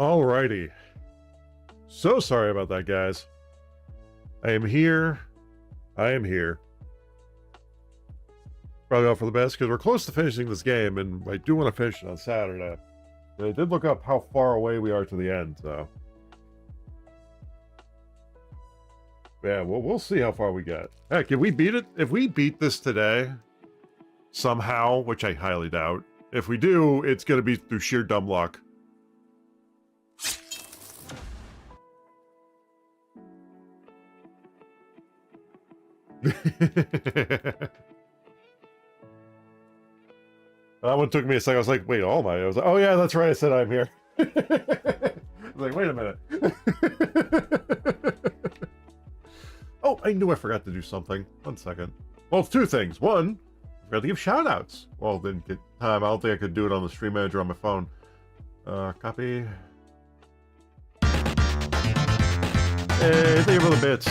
Alrighty. So sorry about that, guys. I am here. Probably all for the best because we're close to finishing this game, and I do want to finish it on Saturday. And I did look up how far away we are to the end, so. Yeah, we'll see how far we get. Heck, if we beat it, if we beat this today, somehow, which I highly doubt, if we do, it's going to be through sheer dumb luck. That one took me a second. I was like, wait, oh my. I was like, oh yeah, that's right. I said I'm here. I was like, wait a minute. Oh, I knew I forgot to do something. 1 second. Well, it's two things. One, I forgot to give shout outs. Well, didn't get time. I don't think I could do it on the stream manager on my phone. Copy. Hey, thank you for the bits.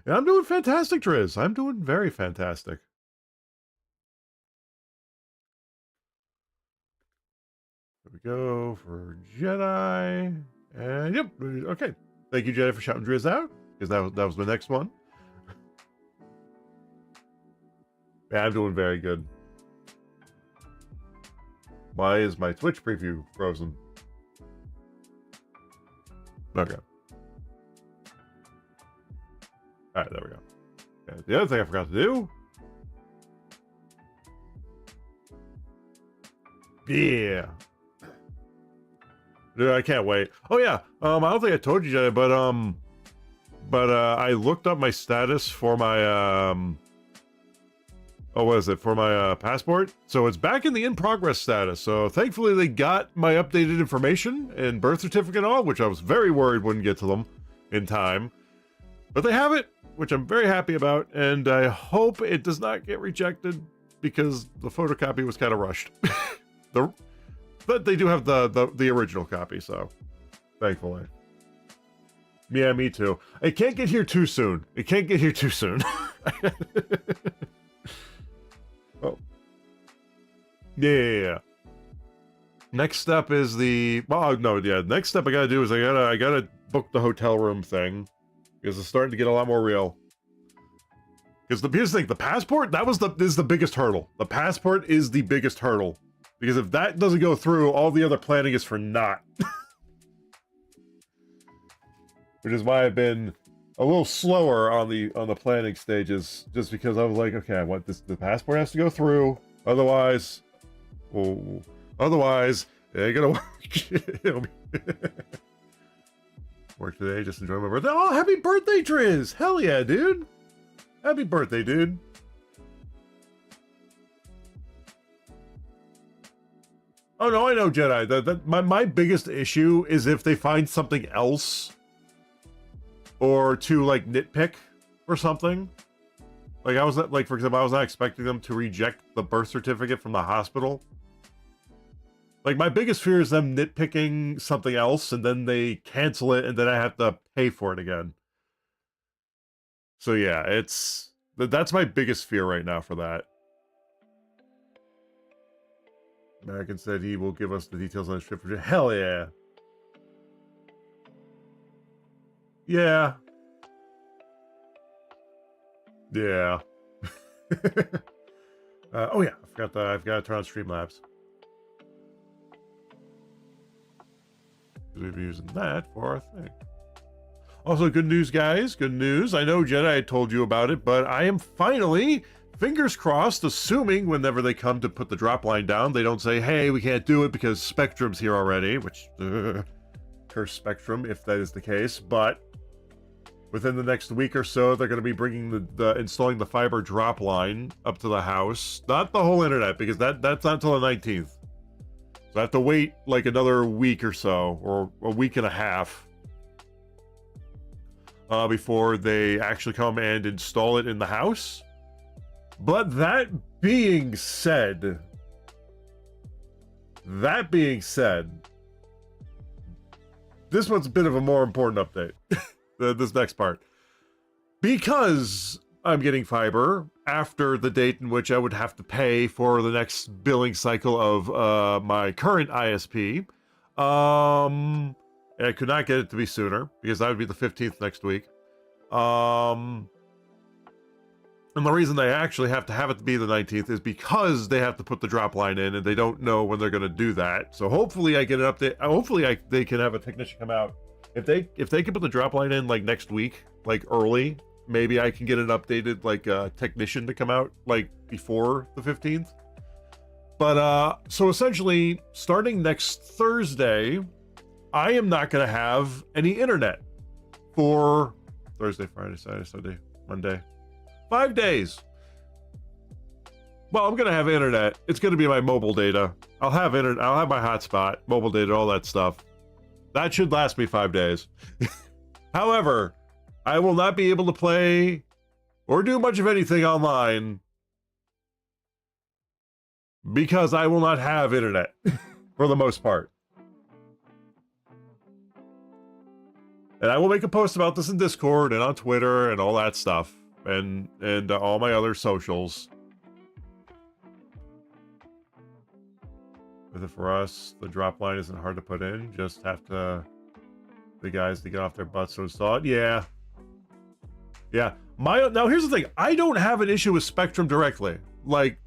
And I'm doing fantastic, Driz. I'm doing very fantastic. There we go for Jedi. And yep, okay. Thank you, Jedi, for shouting Driz out, because that was the next one. Yeah, I'm doing very good. Why is my Twitch preview frozen? Okay. Alright, there we go. Yeah, the other thing I forgot to do. Yeah. Dude, I can't wait. Oh yeah, I don't think I told you, Jedi, but I looked up my status for my what is it, for my passport? So it's back in the in-progress status. So thankfully they got my updated information and birth certificate and all, which I was very worried wouldn't get to them in time. But they have it, which I'm very happy about, and I hope it does not get rejected because the photocopy was kind of rushed. But they do have the original copy, so thankfully. Yeah, me too. It can't get here too soon. It can't get here too soon. Oh. Yeah. Next step is the next step I gotta do is I gotta book the hotel room thing. Because it's starting to get a lot more real. Because here's the thing, the passport, is the biggest hurdle. The passport is the biggest hurdle. Because if that doesn't go through, all the other planning is for naught. Which is why I've been a little slower on the planning stages, just because I was like, okay, I want this. The passport has to go through, otherwise, it ain't gonna work. Work today, just enjoy my birthday. Oh, happy birthday, Driz! Hell yeah, dude! Happy birthday, dude! Oh no, I know, Jedi. My biggest issue is if they find something else, or to like nitpick or something. Like for example, I was not expecting them to reject the birth certificate from the hospital. Like, my biggest fear is them nitpicking something else, and then they cancel it, and then I have to pay for it again. So yeah, that's my biggest fear right now for that. American said he will give us the details on his trip for... Hell yeah. Yeah. Yeah. Oh yeah, I've got to turn on Streamlabs. We'll be using that for our thing. Also, good news, guys. Good news. I know Jedi told you about it, but I am finally, fingers crossed, assuming whenever they come to put the drop line down, they don't say, hey, we can't do it because Spectrum's here already, which, curse Spectrum if that is the case, but within the next week or so, they're going to be bringing installing the fiber drop line up to the house. Not the whole internet, because that's not until the 19th. So I have to wait like another week or so, or a week and a half, before they actually come and install it in the house. But that being said, this one's a bit of a more important update. This next part. Because I'm getting fiber, after the date in which I would have to pay for the next billing cycle of my current ISP. And I could not get it to be sooner because that would be the 15th next week. And the reason they actually have to have it to be the 19th is because they have to put the drop line in and they don't know when they're going to do that. So hopefully I get an update. Hopefully they can have a technician come out. If they can put the drop line in like next week, like early, maybe I can get an updated like technician to come out like before the 15th. But so essentially starting next Thursday, I am not going to have any internet for Thursday, Friday, Saturday, Sunday, Monday. 5 days. Well, I'm going to have internet. It's going to be my mobile data. I'll have internet. I'll have my hotspot, mobile data, all that stuff. That should last me 5 days. However, I will not be able to play or do much of anything online because I will not have internet for the most part. And I will make a post about this in Discord and on Twitter and all that stuff. And all my other socials. With it for us, the drop line isn't hard to put in. Just have the guys to get off their butts to install it. Yeah. Now here's the thing. I don't have an issue with Spectrum directly. Like,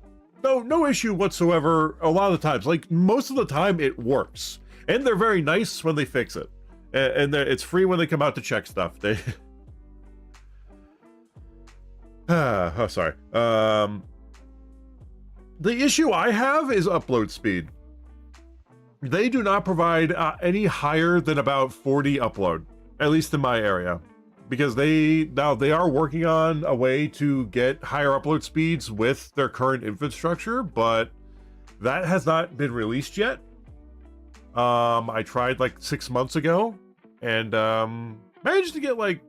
no issue whatsoever. A lot of the times, like most of the time, it works, and they're very nice when they fix it, and it's free when they come out to check stuff. They. Oh, sorry. The issue I have is upload speed. They do not provide any higher than about 40 upload, at least in my area, because they are working on a way to get higher upload speeds with their current infrastructure, but that has not been released yet. I tried like 6 months ago and managed to get like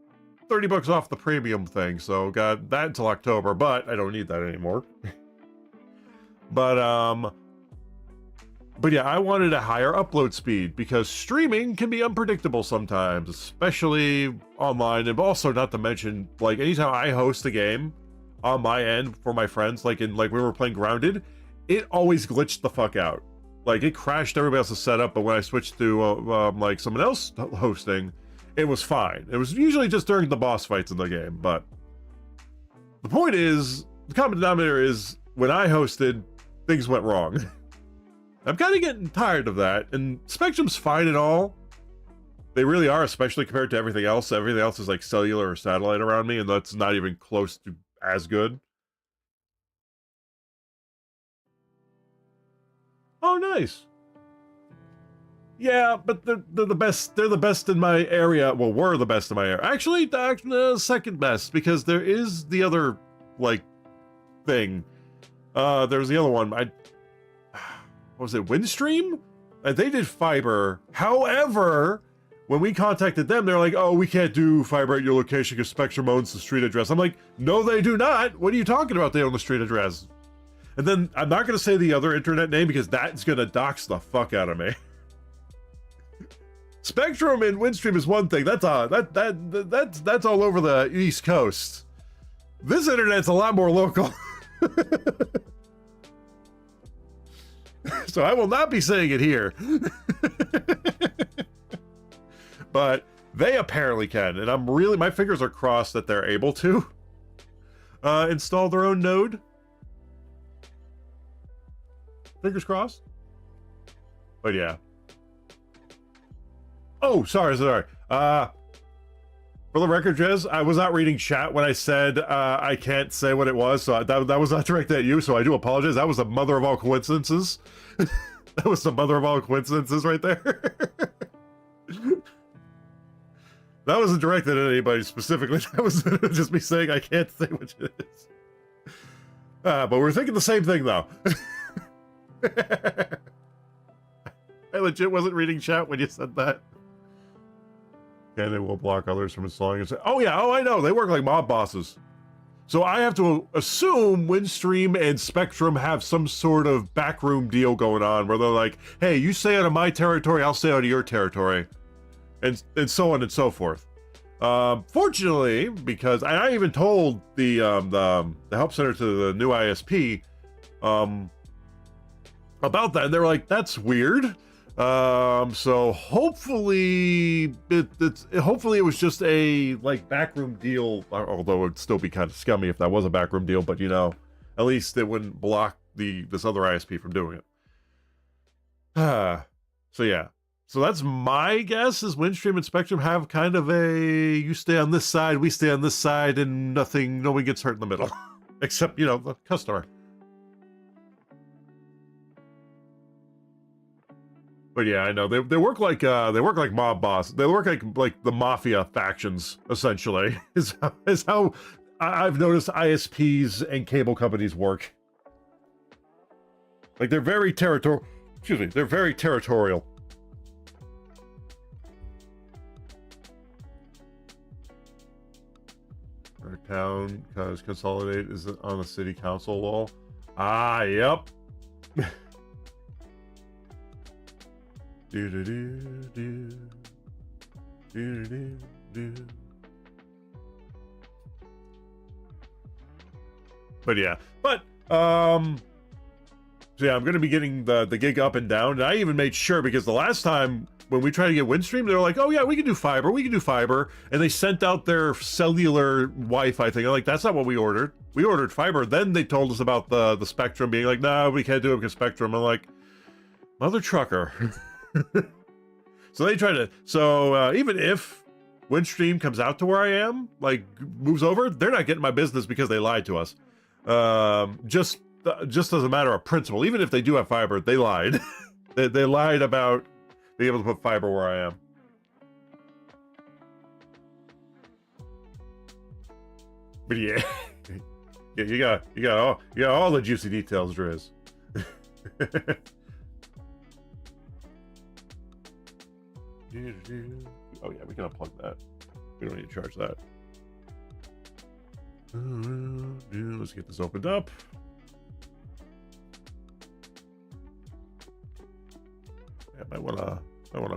$30 off the premium thing, so got that until October, but I don't need that anymore. But yeah, I wanted a higher upload speed because streaming can be unpredictable sometimes, especially online, and also not to mention, like anytime I host a game on my end for my friends, like we were playing Grounded, it always glitched the fuck out. Like it crashed everybody else's setup, but when I switched to like someone else hosting, it was fine. It was usually just during the boss fights in the game, but the point is, the common denominator is when I hosted, things went wrong. I'm kind of getting tired of that, and Spectrum's fine and all. They really are, especially compared to everything else. Everything else is like cellular or satellite around me, and that's not even close to as good. Oh, nice. Yeah, but they're the best. They're the best in my area. Well, we're the best in my area. Actually, second best, because there is the other like thing. There's the other one. What was it? Windstream? They did fiber. However, when we contacted them, they're like, "Oh, we can't do fiber at your location because Spectrum owns the street address." I'm like, "No, they do not. What are you talking about? They own the street address." And then I'm not going to say the other internet name because that's going to dox the fuck out of me. Spectrum and Windstream is one thing. That's all over the East Coast. This internet's a lot more local. So I will not be saying it here. But they apparently can, and my fingers are crossed that they're able to install their own node. Fingers crossed. But yeah. Oh, sorry. For the record, Jez, I was not reading chat when I said I can't say what it was, so that was not directed at you, so I do apologize. That was the mother of all coincidences. That was the mother of all coincidences right there. That wasn't directed at anybody specifically. That was just me saying I can't say which it is. But we're thinking the same thing, though. I legit wasn't reading chat when you said that. And it will block others from installing it. Oh yeah, I know. They work like mob bosses. So I have to assume Windstream and Spectrum have some sort of backroom deal going on where they're like, hey, you stay out of my territory, I'll stay out of your territory. And so on and so forth. Fortunately, because I even told the help center to the new ISP about that, and they were like, "That's weird." So hopefully hopefully it was just a like backroom deal, although it'd still be kind of scummy if that was a backroom deal, but you know, at least it wouldn't block this other ISP from doing it. So yeah. So that's my guess is Windstream and Spectrum have kind of a you stay on this side, we stay on this side, and no one gets hurt in the middle. Except, you know, the customer. But yeah, I know they work like mob boss. They work like the mafia factions essentially. Is how I've noticed ISPs and cable companies work. Like they're very territorial. Excuse me, they're very territorial. Our town consolidate is on the city council wall. Ah, yep. But yeah, so yeah, I'm gonna be getting the gig up and down, and I even made sure because the last time when we tried to get Windstream, they were like, "Oh yeah, we can do fiber," and they sent out their cellular Wi-Fi thing. I'm like, that's not what we ordered. We ordered fiber. Then they told us about the Spectrum being like, "No, we can't do it because Spectrum." I'm like, mother trucker. So they try to. So even if Windstream comes out to where I am, like moves over, they're not getting my business because they lied to us. Just as a matter of principle, even if they do have fiber, they lied. they lied about being able to put fiber where I am. But yeah, yeah, you got all the juicy details, Driz. Oh yeah, we can unplug that. We don't need to charge that. Let's get this opened up. I might wanna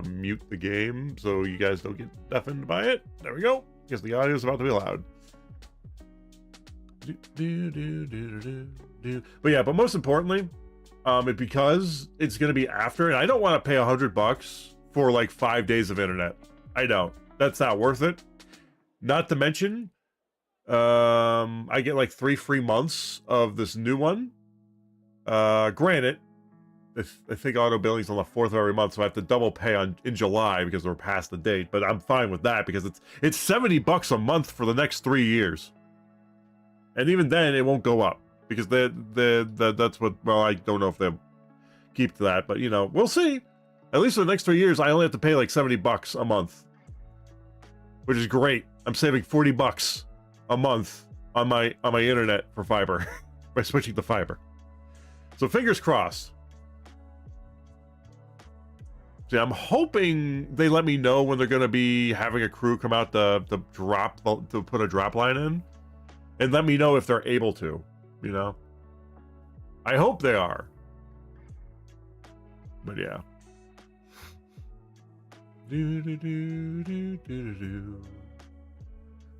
mute the game so you guys don't get deafened by it. There we go. Because the audio is about to be loud. But yeah, but most importantly, because it's gonna be after, and I don't want to pay $100 for like 5 days of internet. I don't. That's not worth it. Not to mention, I get like 3 free months of this new one. Granted, I think auto billing's on the 4th of every month, so I have to double pay in July because we're past the date. But I'm fine with that because it's $70 a month for the next 3 years, and even then it won't go up because that's what. Well, I don't know if they'll keep to that, but you know, we'll see. At least for the next 3 years, I only have to pay like $70 a month, which is great. I'm saving $40 a month on my internet for fiber by switching to fiber. So fingers crossed. See, I'm hoping they let me know when they're going to be having a crew come out to put a drop line in, and let me know if they're able to. You know, I hope they are. But yeah.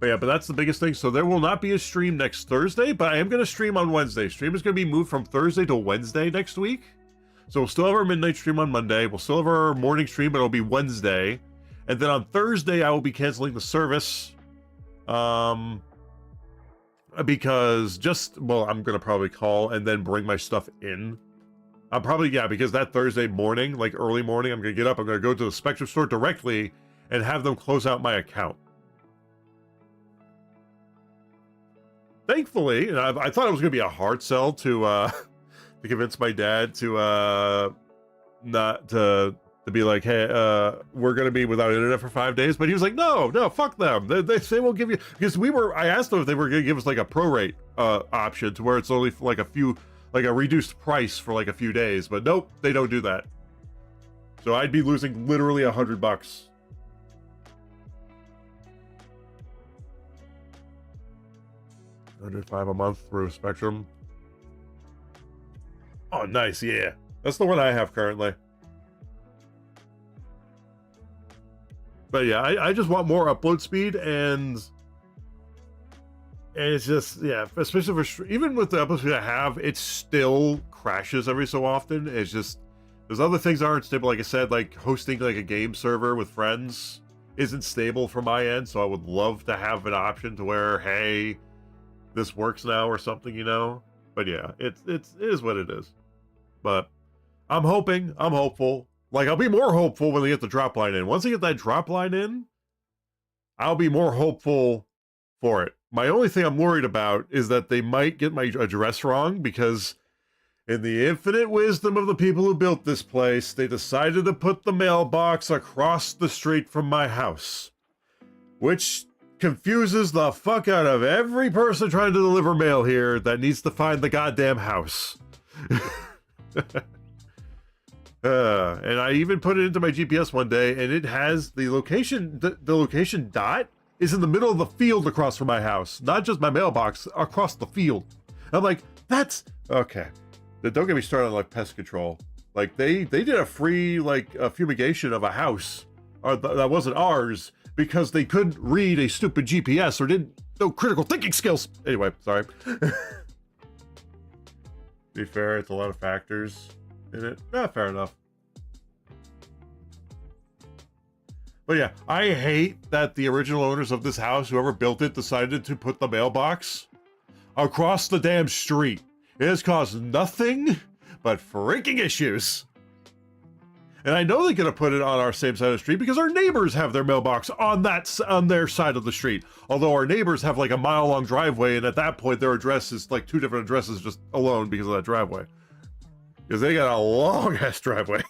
But yeah, but that's the biggest thing. So there will not be a stream next Thursday, but I am going to stream on Wednesday. Stream is going to be moved from Thursday to Wednesday next week. So we'll still have our midnight stream on Monday. We'll still have our morning stream, but it'll be Wednesday. And then on Thursday, I will be canceling the service. Because I'm going to probably call and then bring my stuff in. I'm probably, because that Thursday morning, like early morning, I'm going to get up. I'm going to go to the Spectrum store directly and have them close out my account. Thankfully, and I thought it was going to be a hard sell to convince my dad to not to be like, hey, we're going to be without internet for 5 days. But he was like, no, fuck them. They won't give you, because I asked them if they were going to give us like a prorate option to where it's only for like a reduced price for like a few days, but nope, they don't do that. So I'd be losing literally $100. $105 a month through Spectrum. Oh, nice, yeah. That's the one I have currently. But yeah, I just want more upload speed, and it's just, yeah, especially for even with the upload speed I have, it still crashes every so often. It's just there's other things that aren't stable. Like I said, like hosting like a game server with friends isn't stable from my end, so I would love to have an option to where, hey, this works now or something, you know. But yeah, it is what it is. But I'm hopeful. Like, I'll be more hopeful when they get the drop line in. Once they get that drop line in, I'll be more hopeful for it. My only thing I'm worried about is that they might get my address wrong, because in the infinite wisdom of the people who built this place, they decided to put the mailbox across the street from my house, which confuses the fuck out of every person trying to deliver mail here that needs to find the goddamn house. And I even put it into my GPS one day, and it has the location. The location dot is in the middle of the field across from my house, not just my mailbox, across the field. I'm like, that's okay. Don't get me started on like pest control. Like they did a free like a fumigation of a house that wasn't ours because they couldn't read a stupid GPS or didn't know critical thinking skills. Anyway, sorry. To be fair, it's a lot of factors in it. Fair enough. But yeah, I hate that the original owners of this house, whoever built it, decided to put the mailbox across the damn street. It has caused nothing but freaking issues. And I know they're going to put it on our same side of the street because our neighbors have their mailbox on their side of the street. Although our neighbors have like a mile-long driveway, and at that point their address is like 2 different addresses just alone because of that driveway. Because they got a long-ass driveway.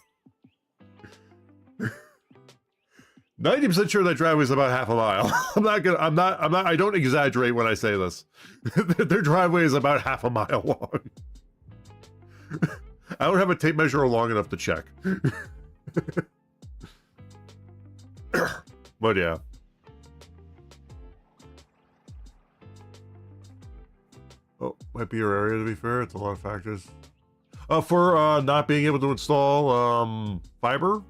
90% sure that driveway is about half a mile. I don't exaggerate when I say this. Their driveway is about half a mile long. I don't have a tape measure long enough to check. But yeah. Oh, might be your area, to be fair. It's a lot of factors. For not being able to install fiber.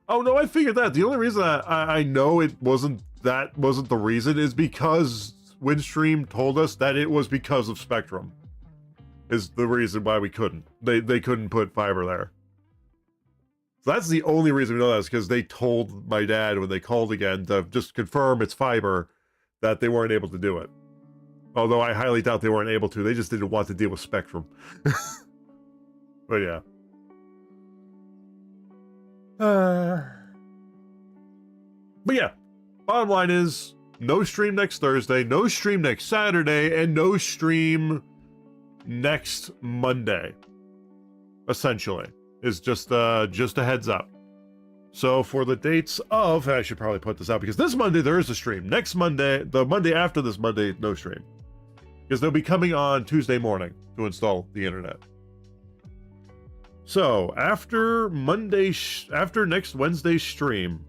Oh no, I figured that. The only reason I know it wasn't the reason is because Windstream told us that it was because of Spectrum. Is the reason why we couldn't. They couldn't put fiber there. So that's the only reason we know that, is because they told my dad when they called again to just confirm it's fiber that they weren't able to do it. Although I highly doubt they weren't able to. They just didn't want to deal with Spectrum. But yeah. But yeah, bottom line is no stream next Thursday, no stream next Saturday, and no stream next Monday. Essentially, is just a heads up. So for the dates of, I should probably put this out because this Monday there is a stream. Next Monday, the Monday after this Monday, no stream, because they'll be coming on Tuesday morning to install the internet. So after next Wednesday's stream,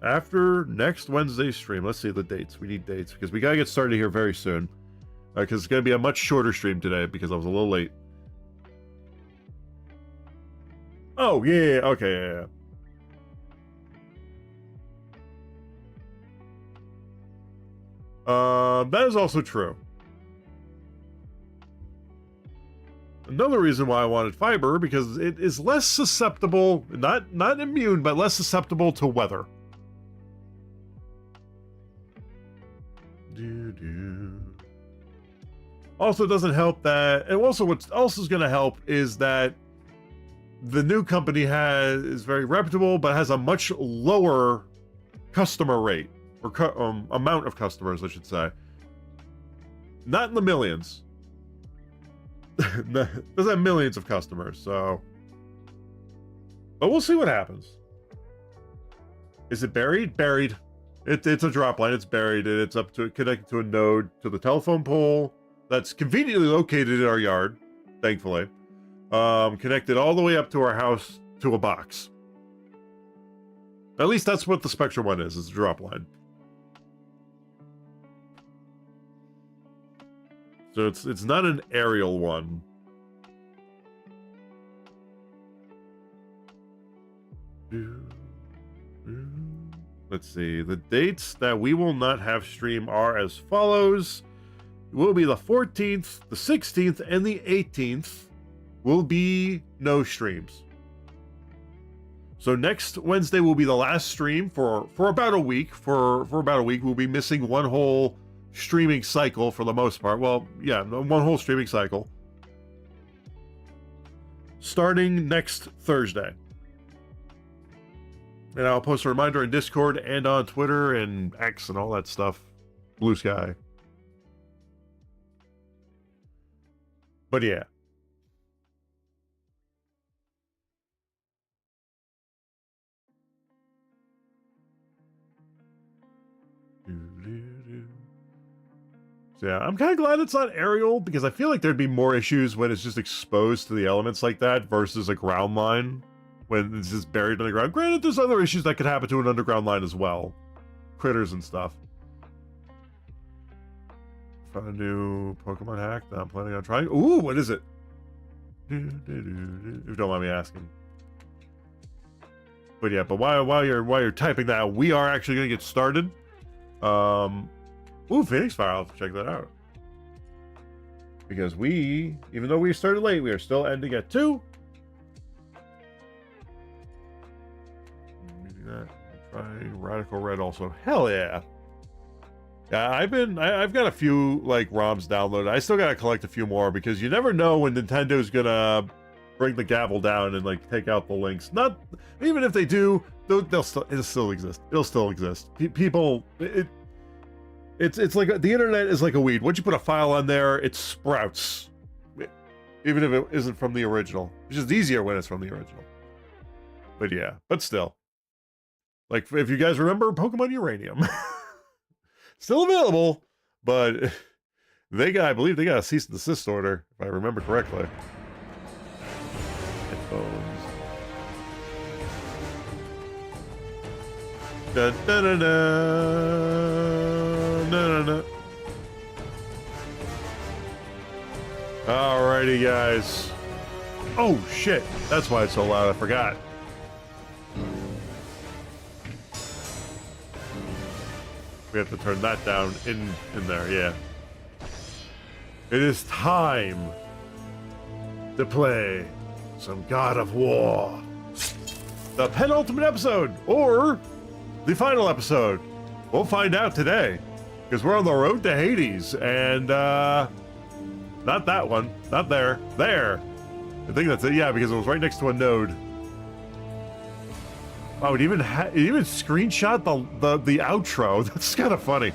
let's see the dates. We need dates because we gotta get started here very soon, because it's gonna be a much shorter stream today because I was a little late. Oh yeah, okay, yeah. That is also true. Another reason why I wanted fiber, because it is less susceptible, not immune, but less susceptible to weather. Also, it doesn't help that, and also what else is going to help is that the new company is very reputable, but has a much lower customer rate, or amount of customers, I should say. Not in the millions. Doesn't have millions of customers, so. But we'll see what happens. Is it buried? Buried. It's a drop line. It's buried, and it's connected to a node to the telephone pole that's conveniently located in our yard, thankfully. Connected all the way up to our house to a box. At least that's what the Spectrum one is. It's a drop line. So it's not an aerial one. Let's see. The dates that we will not have stream are as follows. It will be the 14th, the 16th, and the 18th will be no streams. So next Wednesday will be the last stream for about a week. For about a week, we'll be missing one whole streaming cycle for the most part. Well, yeah, one whole streaming cycle. Starting next Thursday. And I'll post a reminder in Discord and on Twitter and X and all that stuff. Blue Sky. But yeah. So yeah, I'm kind of glad it's not aerial because I feel like there'd be more issues when it's just exposed to the elements like that versus a ground line when it's just buried underground. Granted, there's other issues that could happen to an underground line as well. Critters and stuff. Found a new Pokemon hack that I'm planning on trying. Ooh, what is it? If you don't mind me asking. But yeah, but while you're typing that, we are actually gonna get started. Ooh, Phoenix Fire, I'll have to check that out. Because we, even though we started late, we are still ending at 2. Maybe that. Try Radical Red also. Hell yeah. Yeah, I've got a few like ROMs downloaded. I still gotta collect a few more because you never know when Nintendo's gonna bring the gavel down and like take out the links. Not even if they do, it'll still exist. It'll still exist. People, it's like the internet is like a weed. Once you put a file on there, it sprouts, even if it isn't from the original. It's just easier when it's from the original. But yeah, but still, like if you guys remember Pokemon Uranium. Still available, but I believe they got a cease and desist order, if I remember correctly. Headphones. Dun, dun, dun, dun, dun, dun. Alrighty, guys. Oh, shit. That's why it's so loud. I forgot. We have to turn that down in there, yeah. It is time to play some God of War. The penultimate episode, or the final episode. We'll find out today, because we're on the road to Hades, and, not that one, not there, there. I think that's it, yeah, because it was right next to a node. Oh, it even screenshot the outro. That's kind of funny.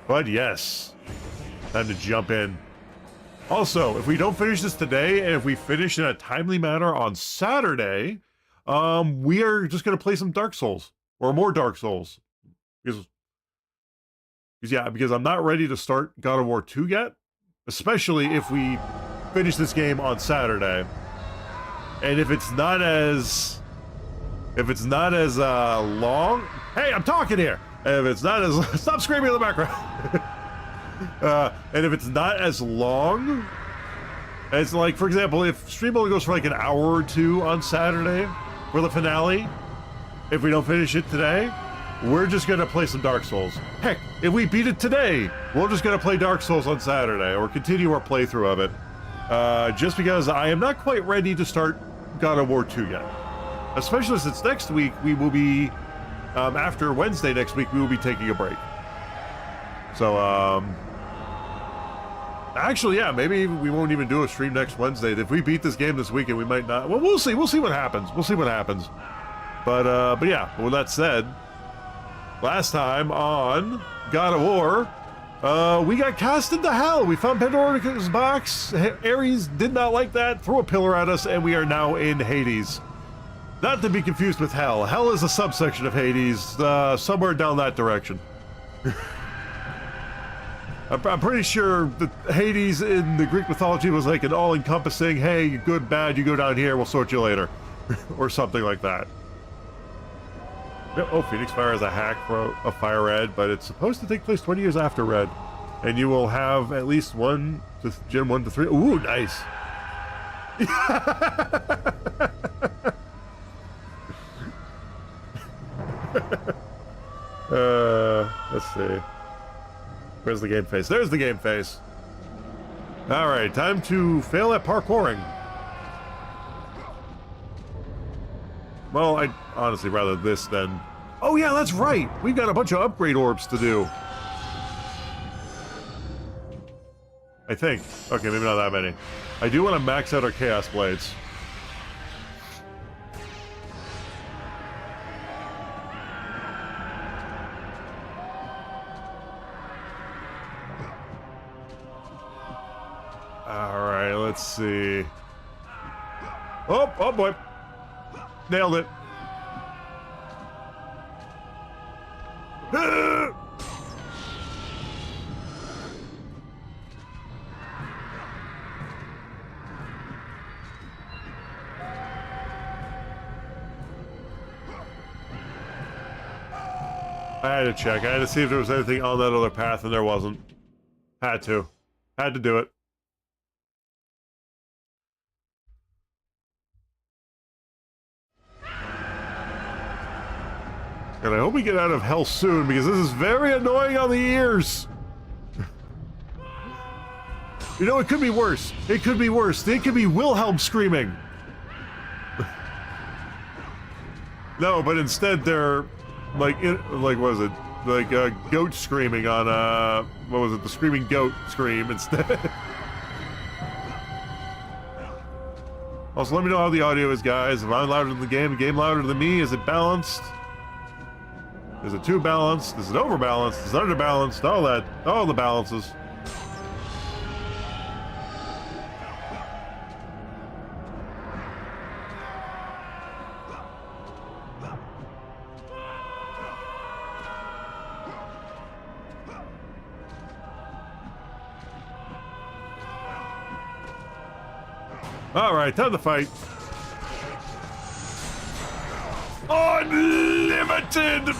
But yes, time to jump in. Also, if we don't finish this today, and if we finish in a timely manner on Saturday, we are just gonna play some Dark Souls or more Dark Souls, because I'm not ready to start God of War 2 yet, especially if we finish this game on Saturday, and if it's not as long. Hey, I'm talking here. If it's not as stop screaming in the background. And if it's not as long as, like, for example, if stream only goes for like an hour or 2 on Saturday for the finale, if we don't finish it today, we're just gonna play some Dark Souls. Heck, if we beat it today, we're just gonna play Dark Souls on Saturday or continue our playthrough of it. Just because I am not quite ready to start God of War 2 yet. Especially since next week we will be, after Wednesday next week, we will be taking a break. So, actually, yeah, maybe we won't even do a stream next Wednesday. If we beat this game this weekend, we might not. Well, we'll see. We'll see what happens. We'll see what happens. But yeah, with that said, last time on God of War, we got cast into hell. We found Pandora's box. Ares did not like that, threw a pillar at us, and we are now in Hades. Not to be confused with Hell. Hell is a subsection of Hades, somewhere down that direction. I'm pretty sure that Hades in the Greek mythology was like an all-encompassing, hey, good, bad, you go down here, we'll sort you later. Or something like that. Oh, Phoenix Fire is a hack for a Fire Red, but it's supposed to take place 20 years after Red. And you will have at least Gen 1 to 3. Ooh, nice. Let's see. Where's the game face? There's the game face. All right, time to fail at parkouring. Well, I'd honestly rather this than... Oh yeah, that's right! We've got a bunch of upgrade orbs to do. I think. Okay, maybe not that many. I do want to max out our Chaos Blades. Alright, let's see. Oh boy. Nailed it. I had to check. I had to see if there was anything on that other path, and there wasn't. Had to. Had to do it. And I hope we get out of hell soon, because this is very annoying on the ears. You know, it could be worse. It could be worse. It could be Wilhelm screaming. No, but instead they're like, what was it? Like goat screaming on what was it? The screaming goat scream instead. Also, let me know how the audio is, guys. If I'm louder than the game louder than me. Is it balanced? Is it too balanced? Is it overbalanced? Is it underbalanced? All that. All the balances. Alright, time to fight. Unlimited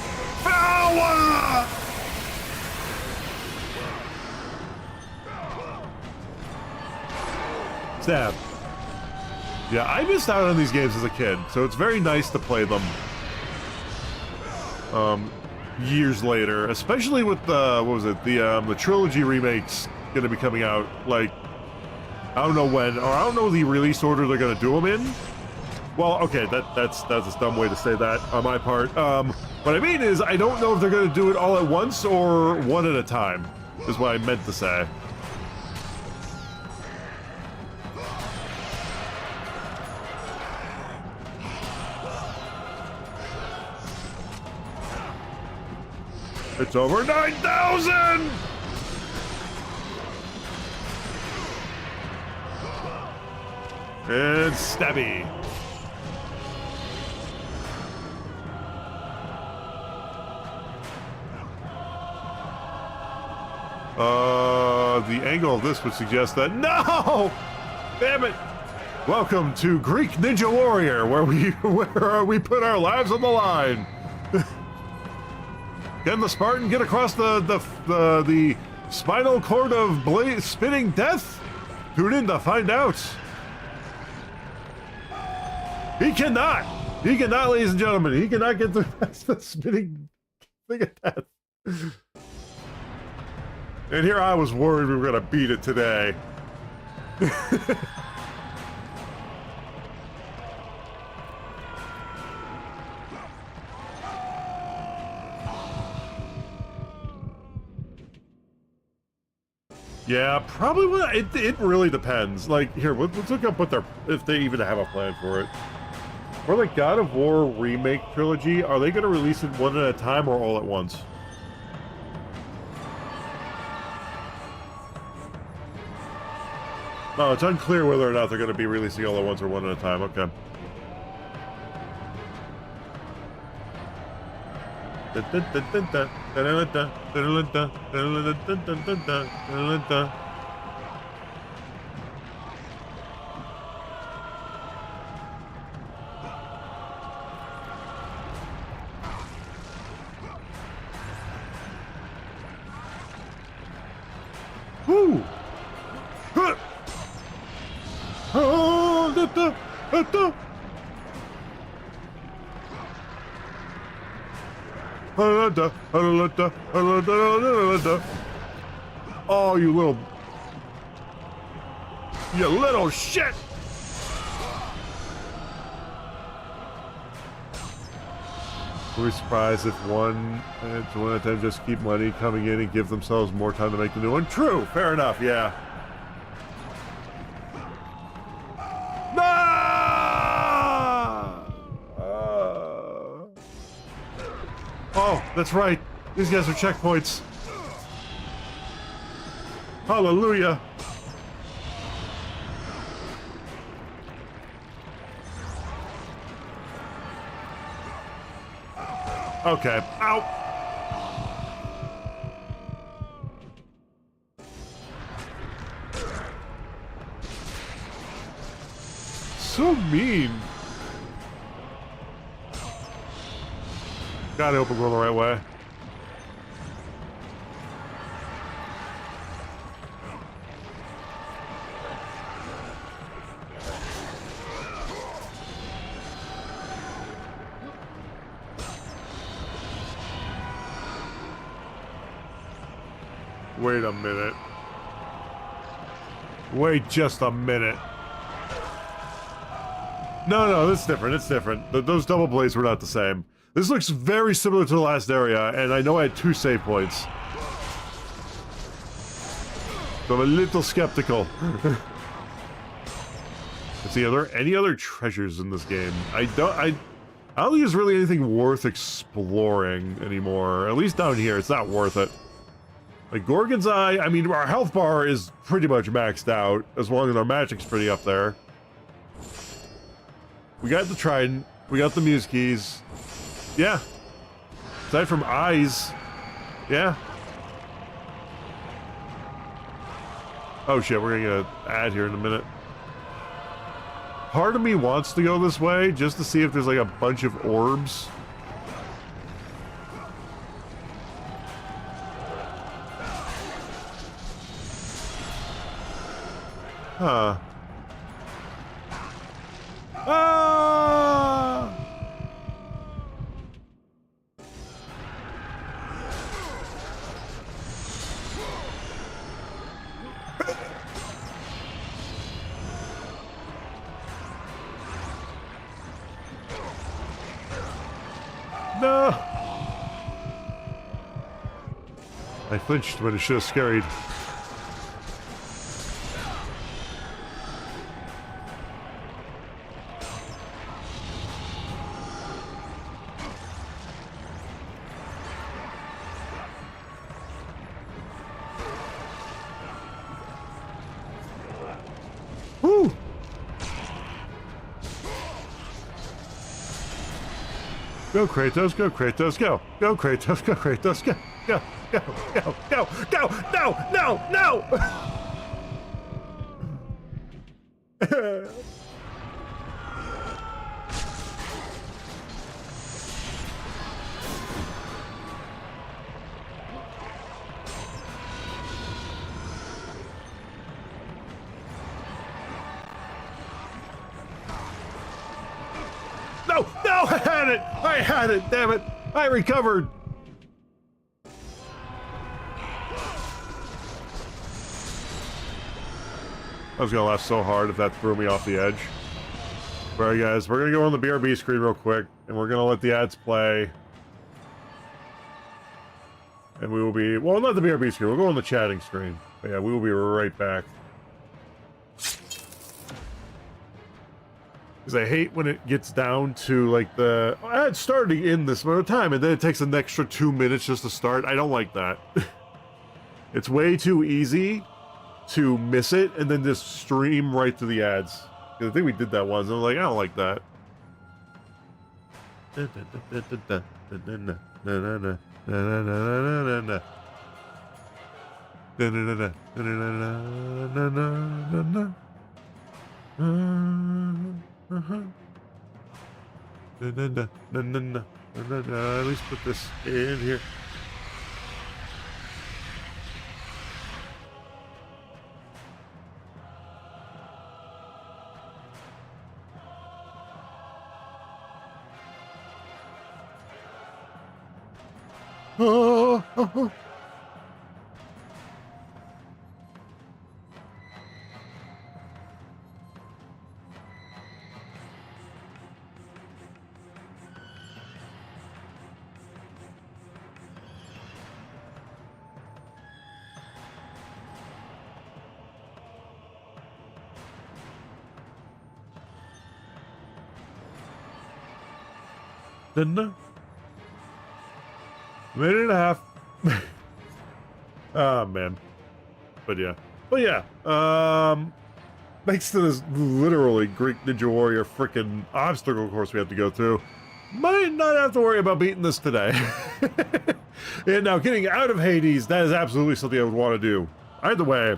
power! Stab. Yeah, I missed out on these games as a kid, so it's very nice to play them years later, especially with the, what was it, the trilogy remakes gonna be coming out, like, I don't know when, or I don't know the release order they're gonna do them in. Well, okay, that's a dumb way to say that on my part. What I mean is, I don't know if they're gonna do it all at once or one at a time, is what I meant to say. It's over 9,000! And stabby. The angle of this would suggest that... No! Damn it! Welcome to Greek Ninja Warrior, where we put our lives on the line. Can the Spartan get across the spinal cord of spinning death? Tune in to find out. He cannot! He cannot, ladies and gentlemen. He cannot get through the spinning thing of death. And here I was worried we were gonna beat it today. Yeah, probably. It really depends. Like, here, let's look up if they even have a plan for it. For the God of War remake trilogy, are they going to release it one at a time or all at once? No, it's unclear whether or not they're going to be releasing all at once or one at a time. Okay. Woo! Oh, you little shit! We'll be surprised if one at a time just keep money coming in and give themselves more time to make the new one. True, fair enough, yeah. Oh, that's right. These guys are checkpoints. Hallelujah. Okay. Ow. So mean. God, I hope we're going the right way. Wait a minute. Wait just a minute. No, it's different. It's different. Those double blades were not the same. This looks very similar to the last area, and I know I had 2 save points. So I'm a little skeptical. Let's see, are there any other treasures in this game? I don't think there's really anything worth exploring anymore. At least down here, it's not worth it. Like Gorgon's Eye, I mean, our health bar is pretty much maxed out, as long as our magic's pretty up there. We got the Trident, we got the Muse Keys. Yeah. Aside from eyes. Yeah. Oh shit, we're gonna get an ad here in a minute. Part of me wants to go this way, just to see if there's like a bunch of orbs. Huh. Ah! No! I flinched, but it should have scurried. Woo! Go Kratos, go Kratos, go! Go Kratos, go Kratos, go! Go, go, go, go, go! No, no, no! No, no, I had it, damn it, I recovered. I was gonna laugh so hard if that threw me off the edge. Alright guys, we're gonna go on the BRB screen real quick, and we're gonna let the ads play. And we will be, well, not the BRB screen, we'll go on the chatting screen. But yeah, we will be right back. Because I hate when it gets down to, like, the ad starting in this amount of time, and then it takes an extra 2 minutes just to start. I don't like that. It's way too easy to miss it and then just stream right to the ads. I think we did that once, and I'm like, I don't like that. At least put this in here. Oh, oh, oh. Didn't I? Minute and a half. Oh man. But yeah. Thanks to this literally Greek Ninja Warrior freaking obstacle course we have to go through, might not have to worry about beating this today. And now getting out of Hades, that is absolutely something I would want to do. Either way,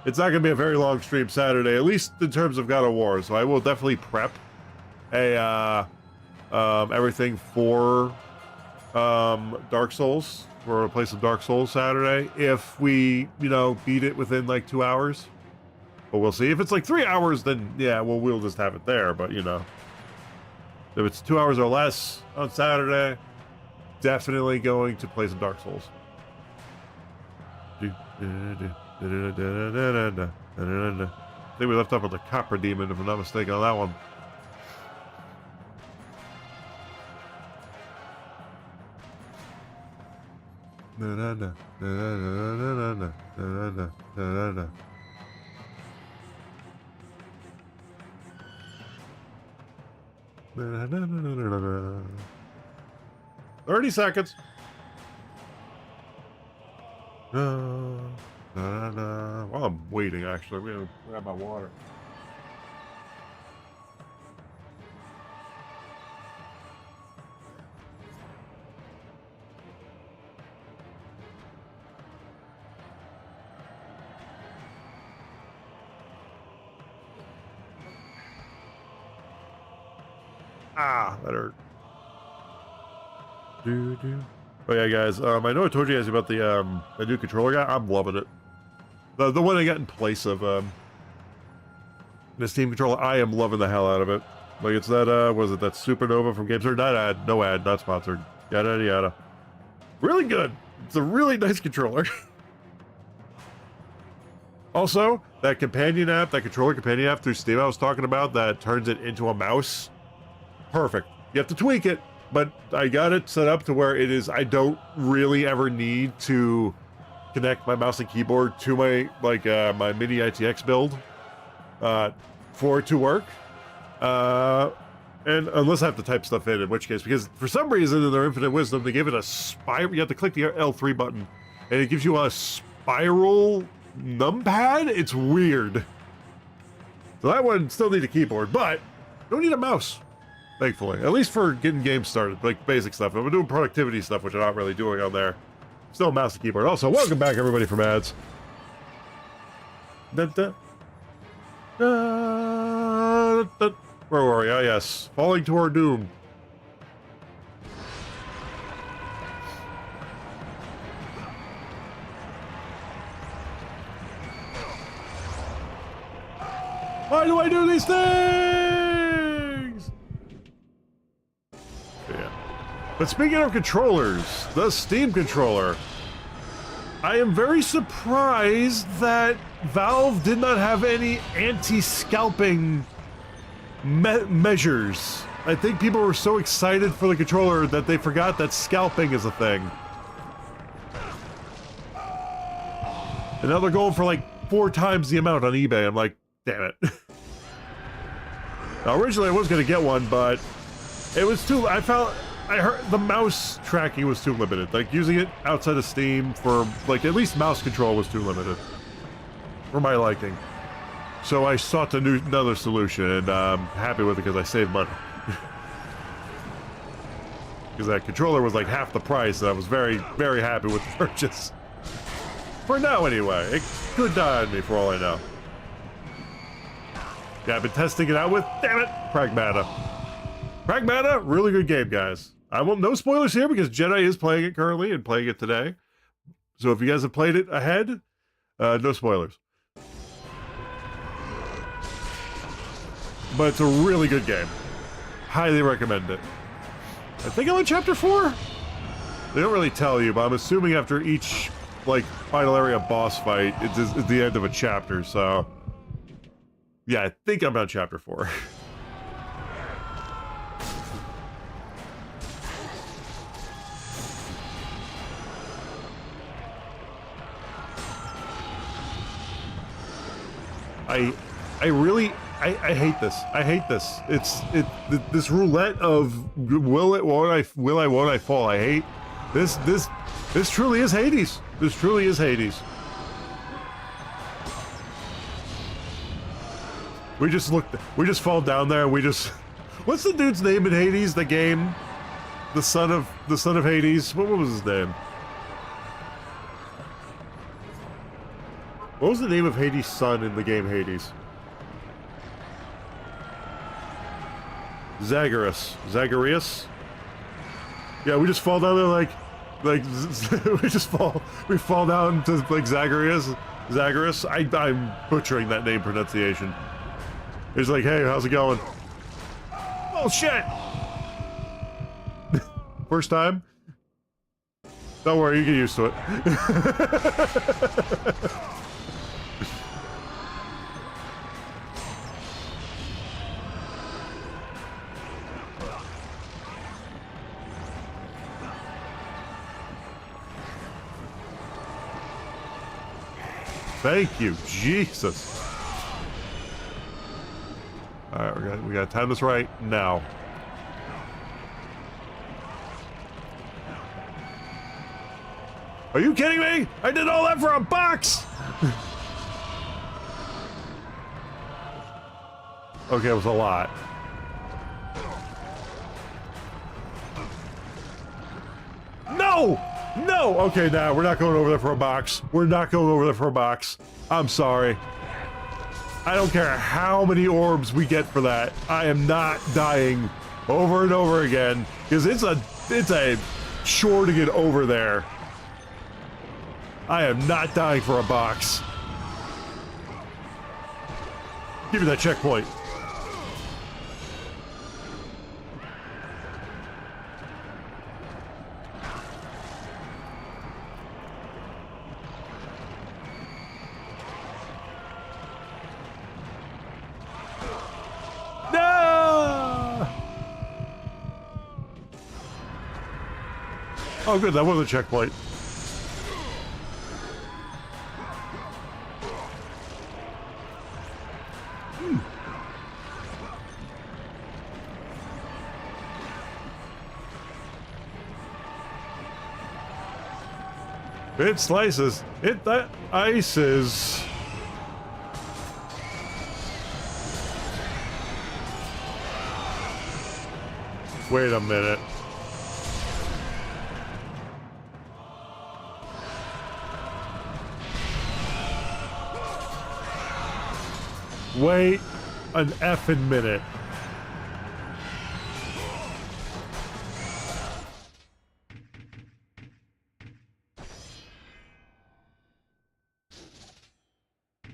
it's not going to be a very long stream Saturday, at least in terms of God of War. So I will definitely prep everything for Dark Souls. We're gonna play some Dark Souls Saturday if we, beat it within like 2 hours. But we'll see. If it's like 3 hours, then yeah, we'll just have it there. But if it's 2 hours or less on Saturday, definitely going to play some Dark Souls. I think we left off with the Copper Demon, if I'm not mistaken, on that one. "30 seconds. While I'm waiting, actually, I'm gonna grab my water. Ah, that hurt. Oh yeah, guys. I know I told you guys about the new controller guy. I'm loving it. The one I got in place of the Steam controller. I am loving the hell out of it. Like it's that was it that Supernova from Games? Or not ad, no ad, not sponsored. Yada yada yada. Really good. It's a really nice controller. Also, that companion app, that controller companion app through Steam I was talking about, that turns it into a mouse. Perfect. You have to tweak it, but I got it set up to where it is. I don't really ever need to connect my mouse and keyboard to my my mini ITX build for it to work. And unless I have to type stuff in which case, because for some reason in their infinite wisdom they give it a spiral. You have to click the L3 button, and it gives you a spiral numpad. It's weird. So that one still need a keyboard, but don't need a mouse. Thankfully, at least for getting games started, like basic stuff. If I'm doing productivity stuff, which I'm not really doing on there, still mouse and keyboard. Also, welcome back everybody from ads. Where were we? Oh yes, falling to our doom. Why do I do these things? Yeah. But speaking of controllers, the Steam controller, I am very surprised that Valve did not have any anti-scalping measures. I think people were so excited for the controller that they forgot that scalping is a thing. And now they're going for like 4 times the amount on eBay. I'm like, damn it. Now, originally I was going to get one, but it was too... I heard the mouse tracking was too limited. Like, using it outside of Steam for, like, at least mouse control was too limited. For my liking. So I sought another solution, and I'm happy with it because I saved money. Because that controller was like half the price, and I was very, very happy with the purchase. For now, anyway. It could die on me, for all I know. Yeah, I've been testing it out with, damn it, Pragmata. Pragmata, really good game, guys. I will no spoilers here because Jedi is playing it currently and playing it today. So if you guys have played it ahead, no spoilers. But it's a really good game. Highly recommend it. I think I'm on chapter 4. They don't really tell you, but I'm assuming after each, like, final area boss fight, it's the end of a chapter, so... Yeah, I think I'm on chapter 4. I hate this. I hate this. This roulette of will I won't I fall. I hate this truly is Hades. This truly is Hades. We just fall down there and we just what's the dude's name in Hades, the game? The son of Hades. What was his name? What was the name of Hades' son in the game Hades? Zagreus? Yeah, we just fall down there like we fall down to like Zagreus. I'm butchering that name pronunciation. He's like, hey, how's it going? Oh shit! First time? Don't worry, you get used to it. Thank you, Jesus. All right, we got to time this right now. Are you kidding me? I did all that for a box. Okay, it was a lot. No! No! Okay, now we're not going over there for a box. We're not going over there for a box. I'm sorry. I don't care how many orbs we get for that. I am not dying over and over again because it's a chore to get over there. I am not dying for a box. Give me that checkpoint. Oh good, that was a checkpoint. It slices. It that ices. Wait a minute. Wait an effing minute.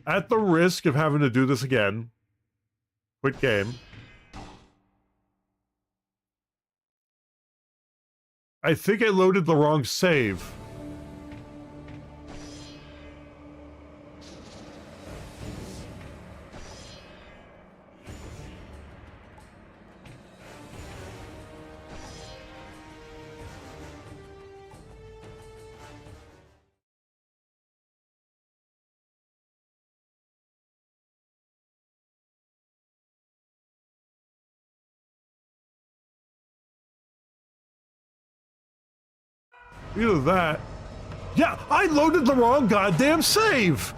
At the risk of having to do this again, quit game. I think I loaded the wrong save. Either that. Yeah, I loaded the wrong goddamn save.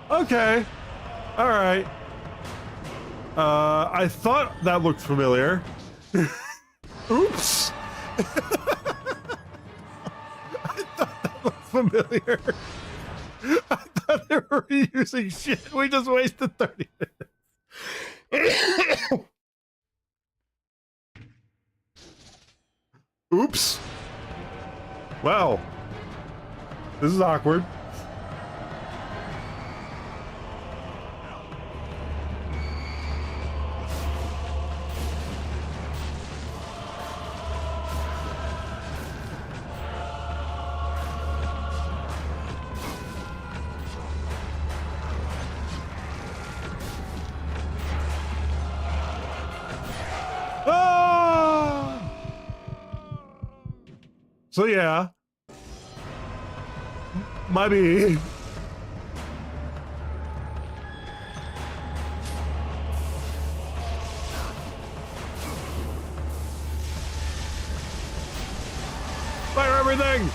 Okay. All right. I thought that looked familiar. Oops. I thought that looked familiar. I thought they were reusing shit. We just wasted 30 minutes. Oops. Well, this is awkward. So yeah. Maybe. Fire everything!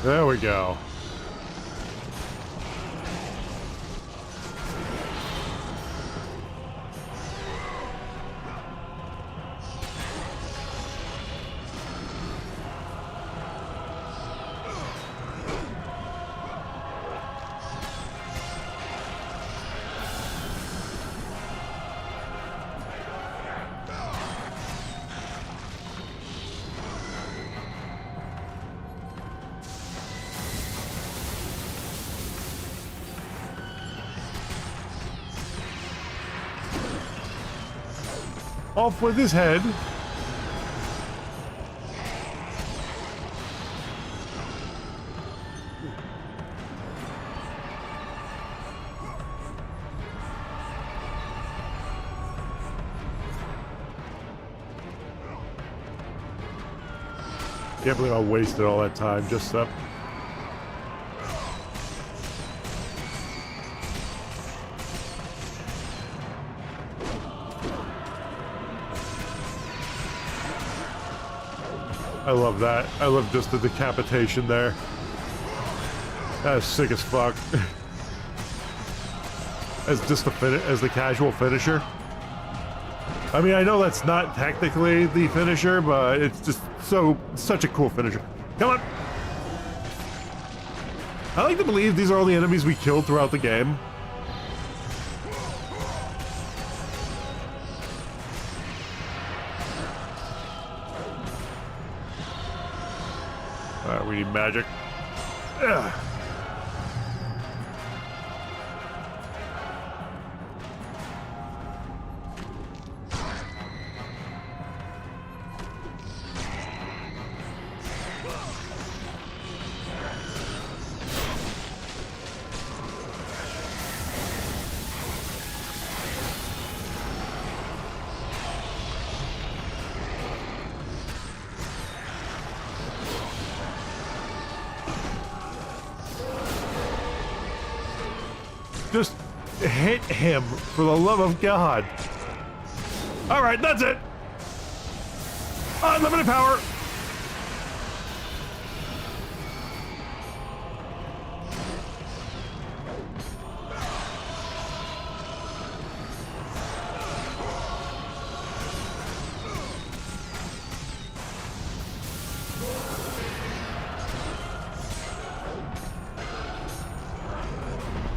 There we go. Off with his head. Can't believe I wasted all that time just up. I love that. I love just the decapitation there. That is sick as fuck. As just as the casual finisher. I mean, I know that's not technically the finisher, but it's just such a cool finisher. Come on. I like to believe these are all the enemies we killed throughout the game. Alright, we need magic. Ugh. Just hit him, for the love of God. All right, that's it. Unlimited power.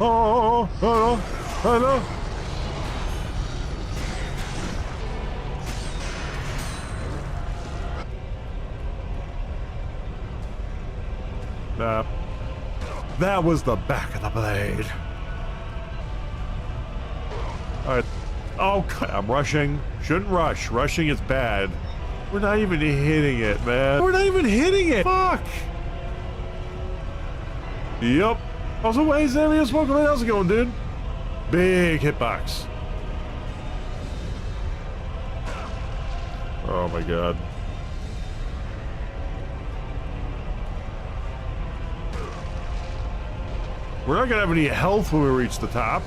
Oh, hello, hello. Nah, that was the back of the blade. All right. Oh, I'm rushing. Shouldn't rush. Rushing is bad. We're not even hitting it, man. We're not even hitting it. Fuck. Yup. Also, hey, Xamius, welcome in. How's it going, dude? Big hitbox. Oh my God. We're not gonna have any health when we reach the top.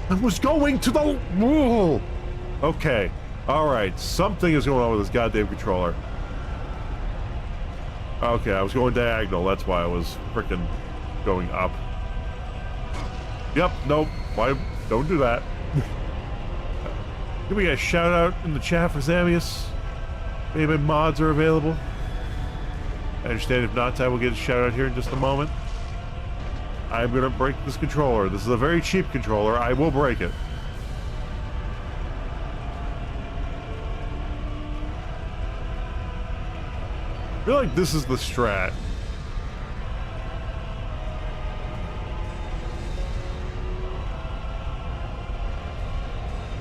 I was going to the wall. Okay. All right. Something is going on with this goddamn controller. Okay, I was going diagonal. That's why I was freaking going up. Yep. Nope. Why? Don't do that. Can we get a shout out in the chat for Xamius? Maybe mods are available. I understand if not, I will get a shout out here in just a moment. I'm gonna break this controller. This is a very cheap controller. I will break it. I feel like this is the strat.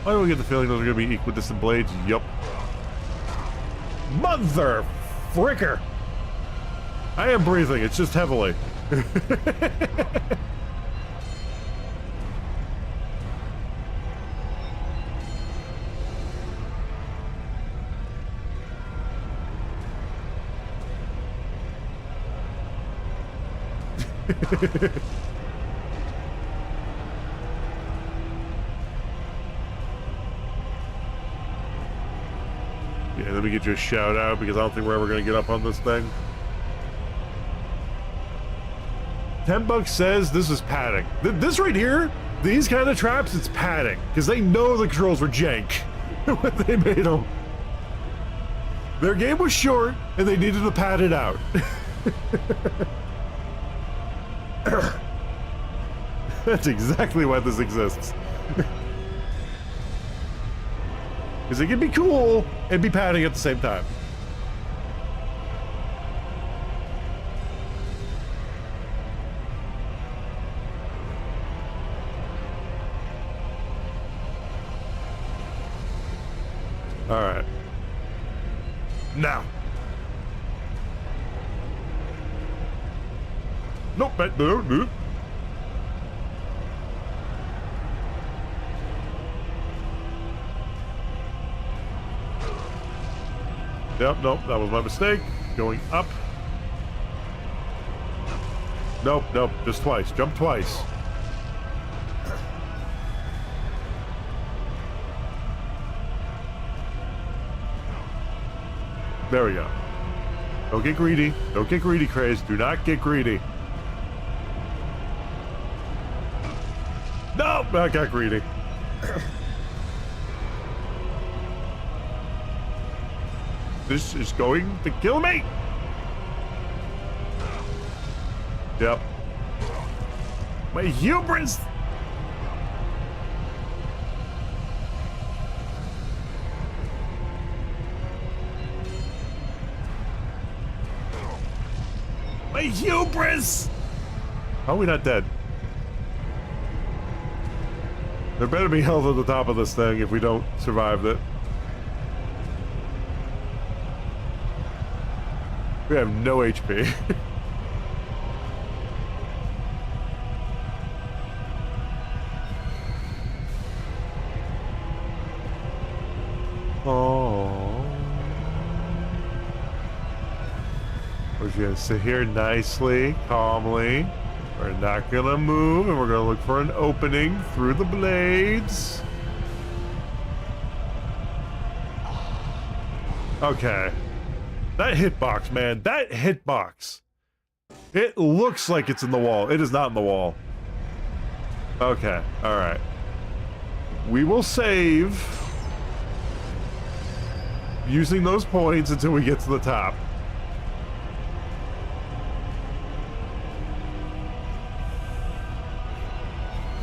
Why do I get the feeling those are going to be equidistant blades? Yup. Mother fricker! I am breathing, it's just heavily. Yeah, let me get you a shout out because I don't think we're ever going to get up on this thing. $10 says this is padding. This right here, these kind of traps, it's padding because they know the controls were jank when they made them. Their game was short and they needed to pad it out. That's exactly why this exists. Because it can be cool and be padding at the same time. All right. Now. Nope, no. Yep, nope, that was my mistake. Going up. Nope, just twice. Jump twice. There we go. Don't get greedy. Don't get greedy, Craze. Do not get greedy. Nope, I got greedy. This is going to kill me. Yep. My hubris. My hubris. How are we not dead? There better be health at the top of this thing if we don't survive it. We have no HP. Oh. We're just gonna sit here nicely, calmly. We're not gonna move, and we're gonna look for an opening through the blades. Okay. That hitbox, man. That hitbox. It looks like it's in the wall. It is not in the wall. Okay. All right. We will save using those points until we get to the top.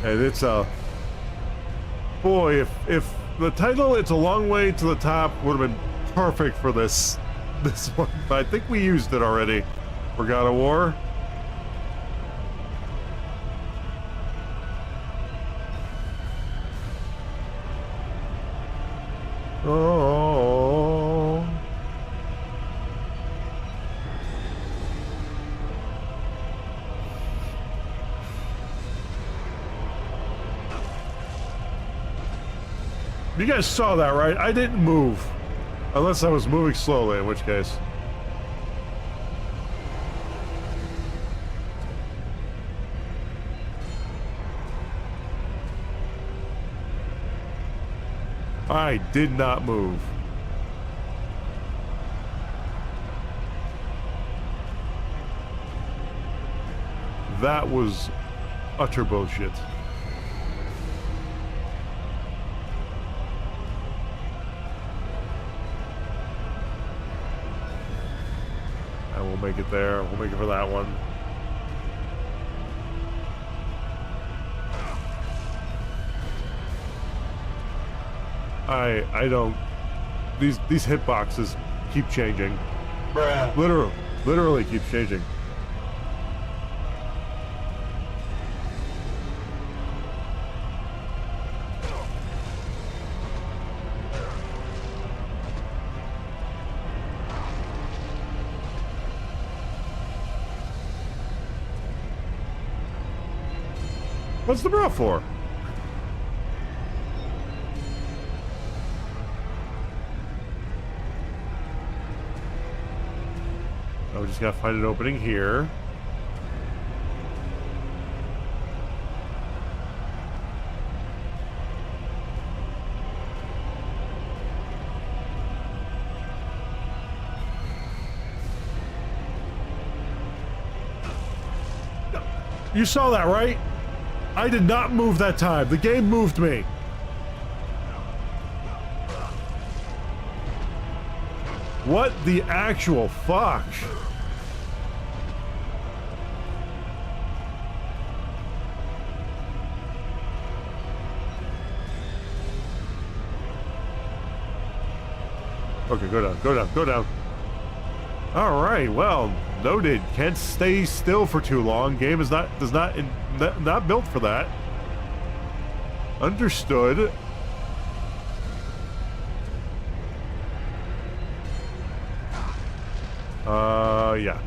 And it's a... Boy, if the title, It's a Long Way to the Top, would have been perfect for this one, but I think we used it already for God of War. Oh. You guys saw that, right? I didn't move. Unless I was moving slowly, in which case. I did not move. That was utter bullshit. We'll make it there. We'll make it for that one. I don't. These hitboxes keep changing. Bruh. Literally keep changing. What's the bra for? Oh, we just gotta find an opening here. You saw that, right? I did not move that time. The game moved me. What the actual fuck? Okay, go down, go down, go down. All right, well, noted. Can't stay still for too long. Game is not built for that. Understood. Yeah.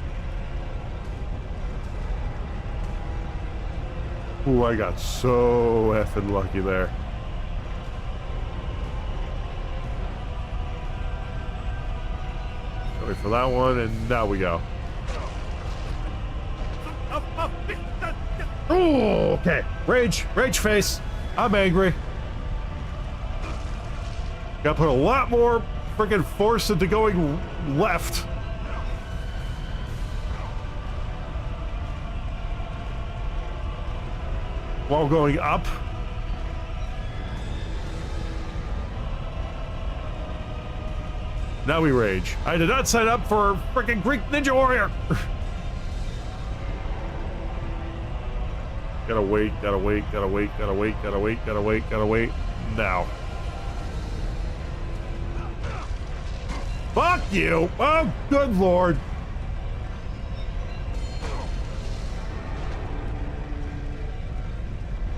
Ooh, I got so effing lucky there. Wait for that one, and now we go. Oh, okay. Rage face. I'm angry. Gotta put a lot more freaking force into going left. While going up. Now we rage. I did not sign up for freaking Greek Ninja Warrior. Gotta wait, gotta wait, gotta wait, gotta wait, gotta wait, gotta wait, gotta wait. Now. Fuck you! Oh, good lord.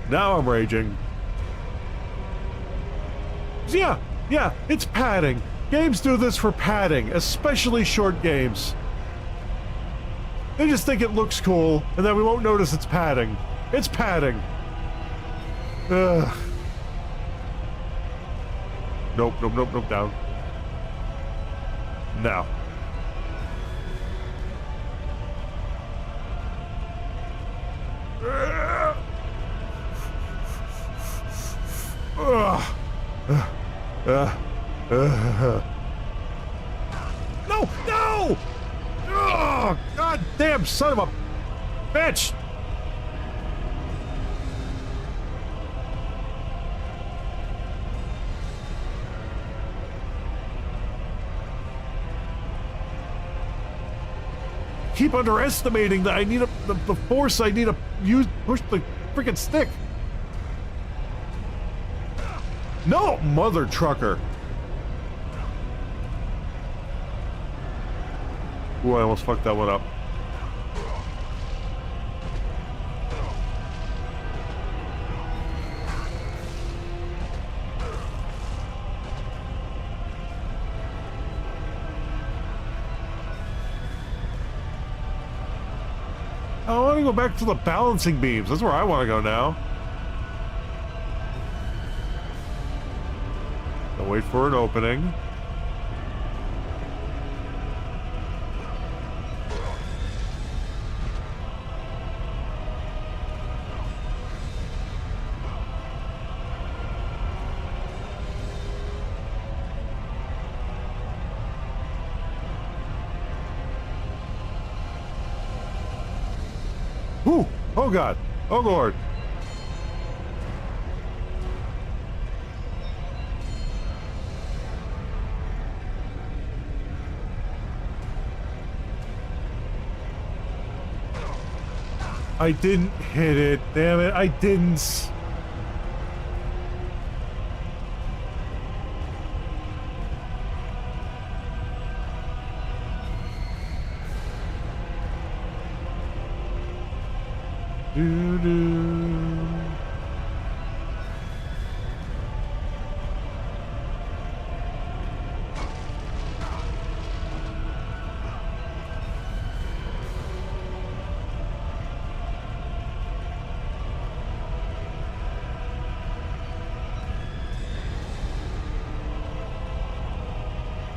Now I'm raging. Yeah, it's padding. Games do this for padding, especially short games. They just think it looks cool, and then we won't notice it's padding. It's padding. Ugh. Nope, down. Now. No! Oh, god damn son of a bitch! Keep underestimating that I need the force I need to use push the freaking stick. No, mother trucker. Ooh, I almost fucked that one up. I want to go back to the balancing beams. That's where I want to go now. I'll wait for an opening. Ooh, oh god, oh lord. I didn't hit it, damn it, I didn't. Do-do.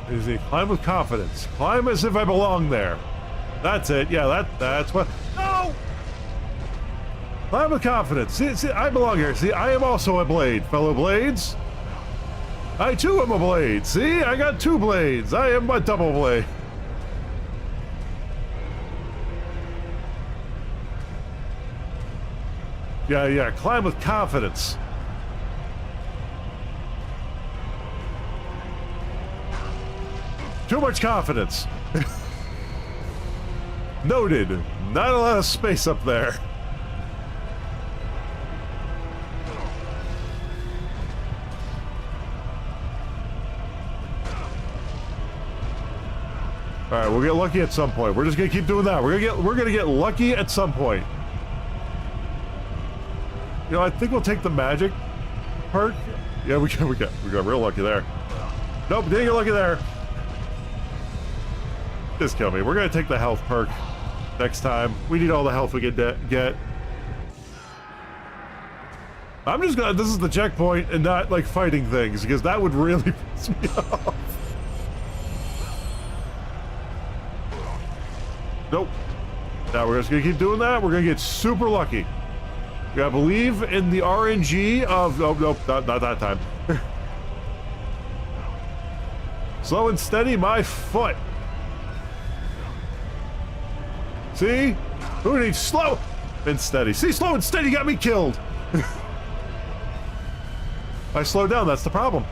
Is he climb with confidence? Climb as if I belong there. That's it. Yeah, that's what. No! Climb with confidence. See, I belong here. See, I am also a blade, fellow blades. I too am a blade. See, I got 2 blades. I am a double blade. Yeah, climb with confidence. Too much confidence. Noted. Not a lot of space up there. All right, we'll get lucky at some point. We're just gonna keep doing that. We're gonna get lucky at some point. You know, I think we'll take the magic perk. Yeah, we got real lucky there. Nope, didn't get lucky there. Just kill me. We're gonna take the health perk next time. We need all the health we can get. I'm just glad this is the checkpoint and not like fighting things, because that would really piss me off. Nope. Now we're just gonna keep doing that. We're gonna get super lucky. We gotta believe in the RNG of. Oh, nope, not that time. Slow and steady, my foot. See? Who needs slow and steady? See, slow and steady got me killed. I slowed down, that's the problem.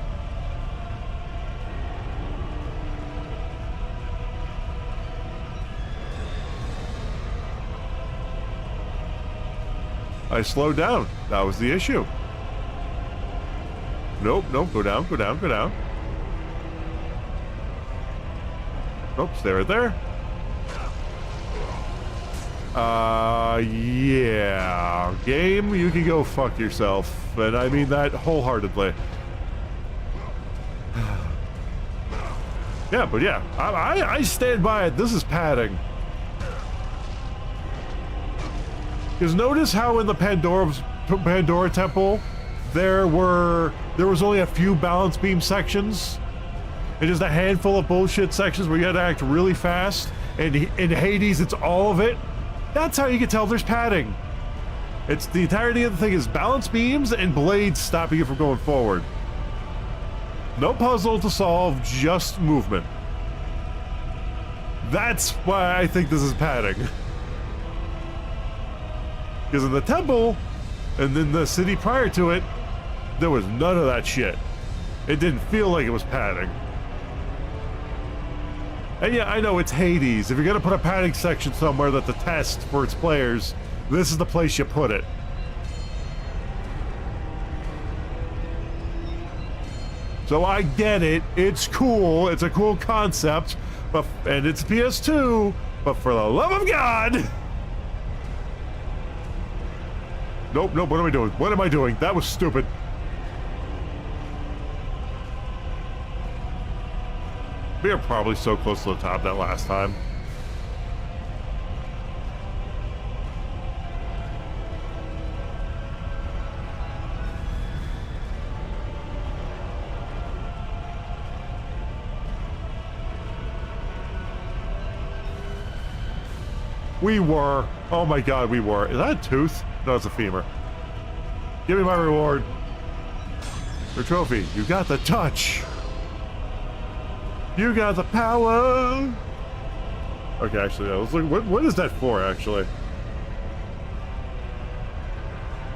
I slowed down. That was the issue. Nope, go down. Nope, stay right there. Yeah. Game, you can go fuck yourself. And I mean that wholeheartedly. Yeah, but yeah, I stand by it. This is padding. Because notice how in the Pandora Temple, there was only a few balance beam sections, and just a handful of bullshit sections where you had to act really fast. And in Hades, it's all of it. That's how you can tell there's padding. It's the entirety of the thing is balance beams and blades stopping you from going forward. No puzzle to solve, just movement. That's why I think this is padding. Because in the temple, and in the city prior to it, there was none of that shit. It didn't feel like it was padding. And yeah, I know it's Hades. If you're gonna put a padding section somewhere that's a test for its players, this is the place you put it. So I get it. It's cool. It's a cool concept, but and it's PS2. But for the love of God. Nope, what am I doing? What am I doing? That was stupid. We are probably so close to the top that last time. We were. Oh my God, we were. Is that a tooth? No, it's a femur. Give me my reward. Your trophy. You got the touch. You got the power. Okay, actually, I was looking. What is that for? Actually,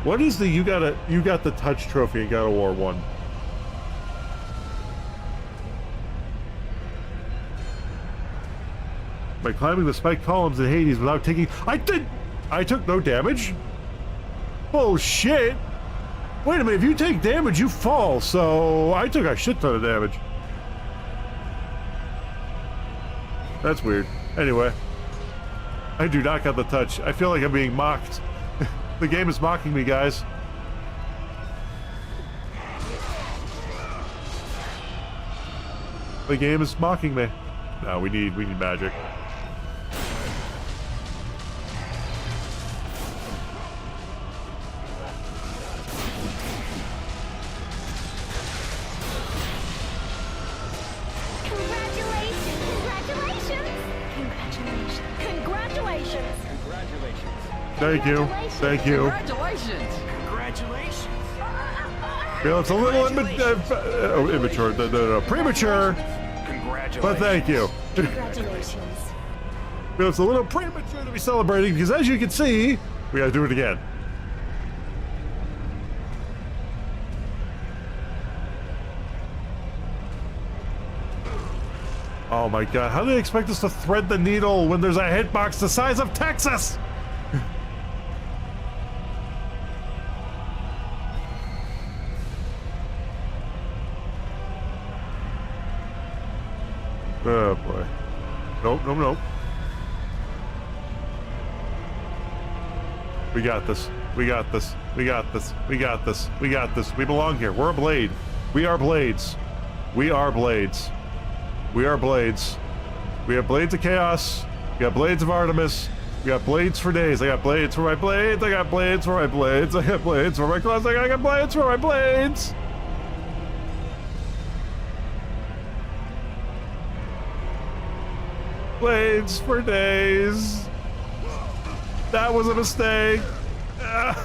what is the you got the touch trophy in God of War 1? By climbing the spiked columns in Hades without taking. I took no damage. Bullshit. Wait a minute. If you take damage, you fall. So I took a shit ton of damage. That's weird. Anyway, I do not got the touch. I feel like I'm being mocked. The game is mocking me, guys. The game is mocking me. No, we need magic. Thank you. Thank you. Congratulations. Congratulations. Well, it's a little immature. No, premature. Congratulations. But thank you. Congratulations. Well, it's a little premature to be celebrating because, as you can see, we gotta do it again. Oh my god, how do they expect us to thread the needle when there's a hitbox the size of Texas? Oh boy. Nope, nope, nope. We got this. We got this. We got this. We got this. We got this. We belong here. We're a blade. We are blades. We are blades. We are blades. We have blades of chaos. We got blades of Artemis. We got blades for days. I got blades for my blades. I got blades for my blades. I got blades for my closet. I got blades for my blades. Blades for days. That was a mistake. I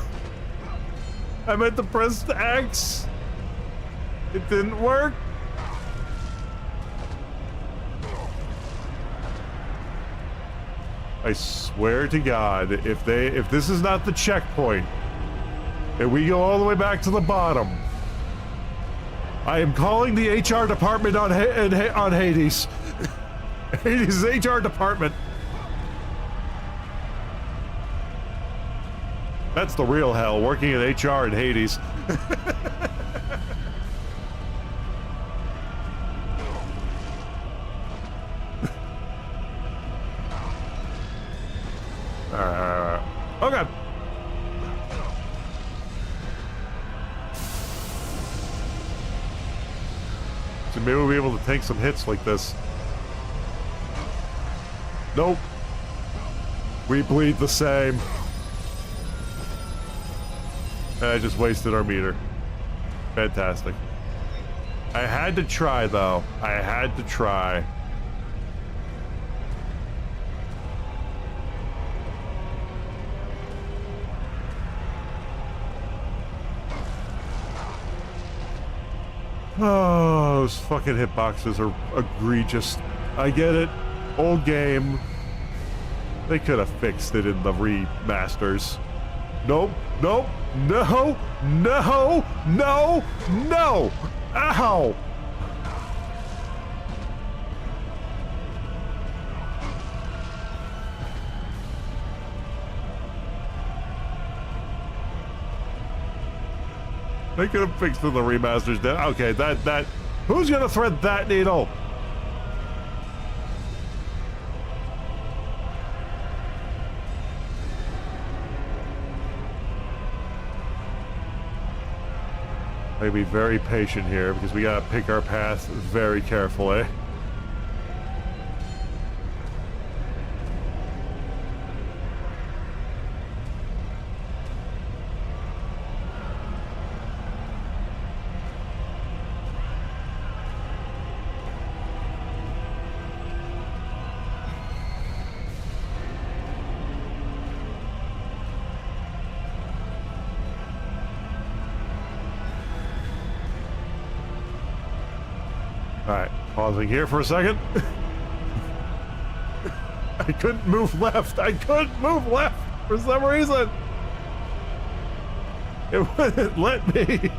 meant to press the X. It didn't work. I swear to God, if this is not the checkpoint, and we go all the way back to the bottom, I am calling the HR department on Hades. Hades' HR department. That's the real hell, working in HR in Hades. Oh god. So maybe we'll be able to take some hits like this. Nope. We bleed the same. I just wasted our meter. Fantastic. I had to try, though. I had to try. Oh, those fucking hitboxes are egregious. I get it. Old game. They could have fixed it in the remasters. Nope. Nope. No. No. No. No. Ow. They could have fixed it in the remasters. Okay, that. Who's gonna thread that needle? I gotta be very patient here because we gotta pick our path very carefully. Alright, pausing here for a second. I couldn't move left. I couldn't move left for some reason. It wouldn't let me.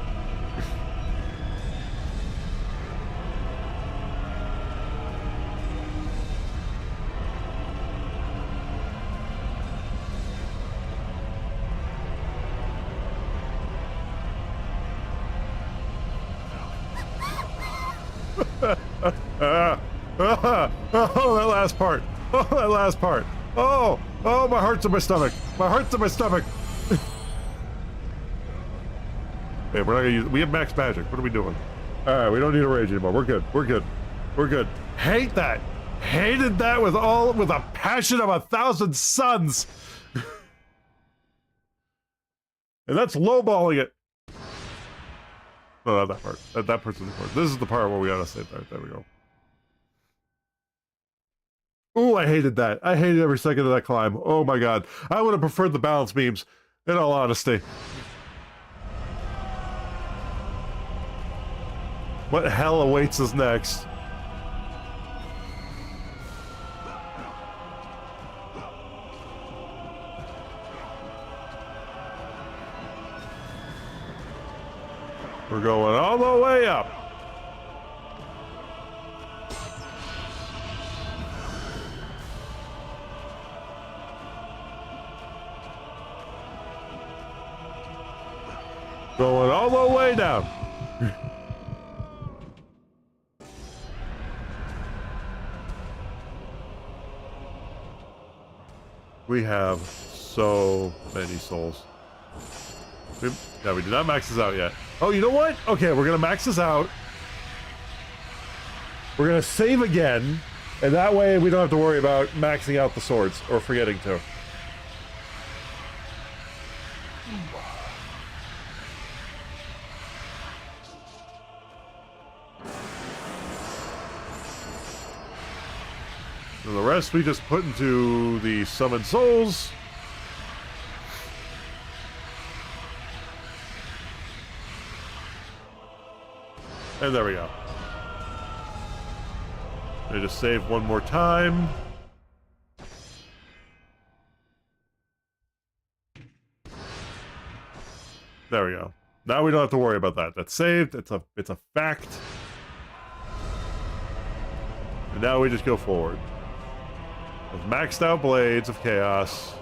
Oh, that last part. Oh, that last part. Oh, my heart's in my stomach. My heart's in my stomach. Okay, we're not gonna use. We have max magic. What are we doing? All right, we don't need a rage anymore. We're good. We're good. We're good. Hate that. Hated that with a passion of 1,000 suns. And that's lowballing it. No, not that part. That part's important. This is the part where we gotta save that. There we go. Ooh, I hated that. I hated every second of that climb. Oh my god. I would have preferred the balance beams, in all honesty. What hell awaits us next? We're going all the way up. Going all the way down. We have so many souls. Yeah, we did not max this out yet. Oh, you know what? Okay, we're gonna max this out. We're gonna save again, and that way we don't have to worry about maxing out the swords or forgetting to. And the rest we just put into the summoned souls. And there we go. They just save one more time. There we go. Now we don't have to worry about that. That's saved. It's a fact. And now we just go forward. With maxed out blades of chaos.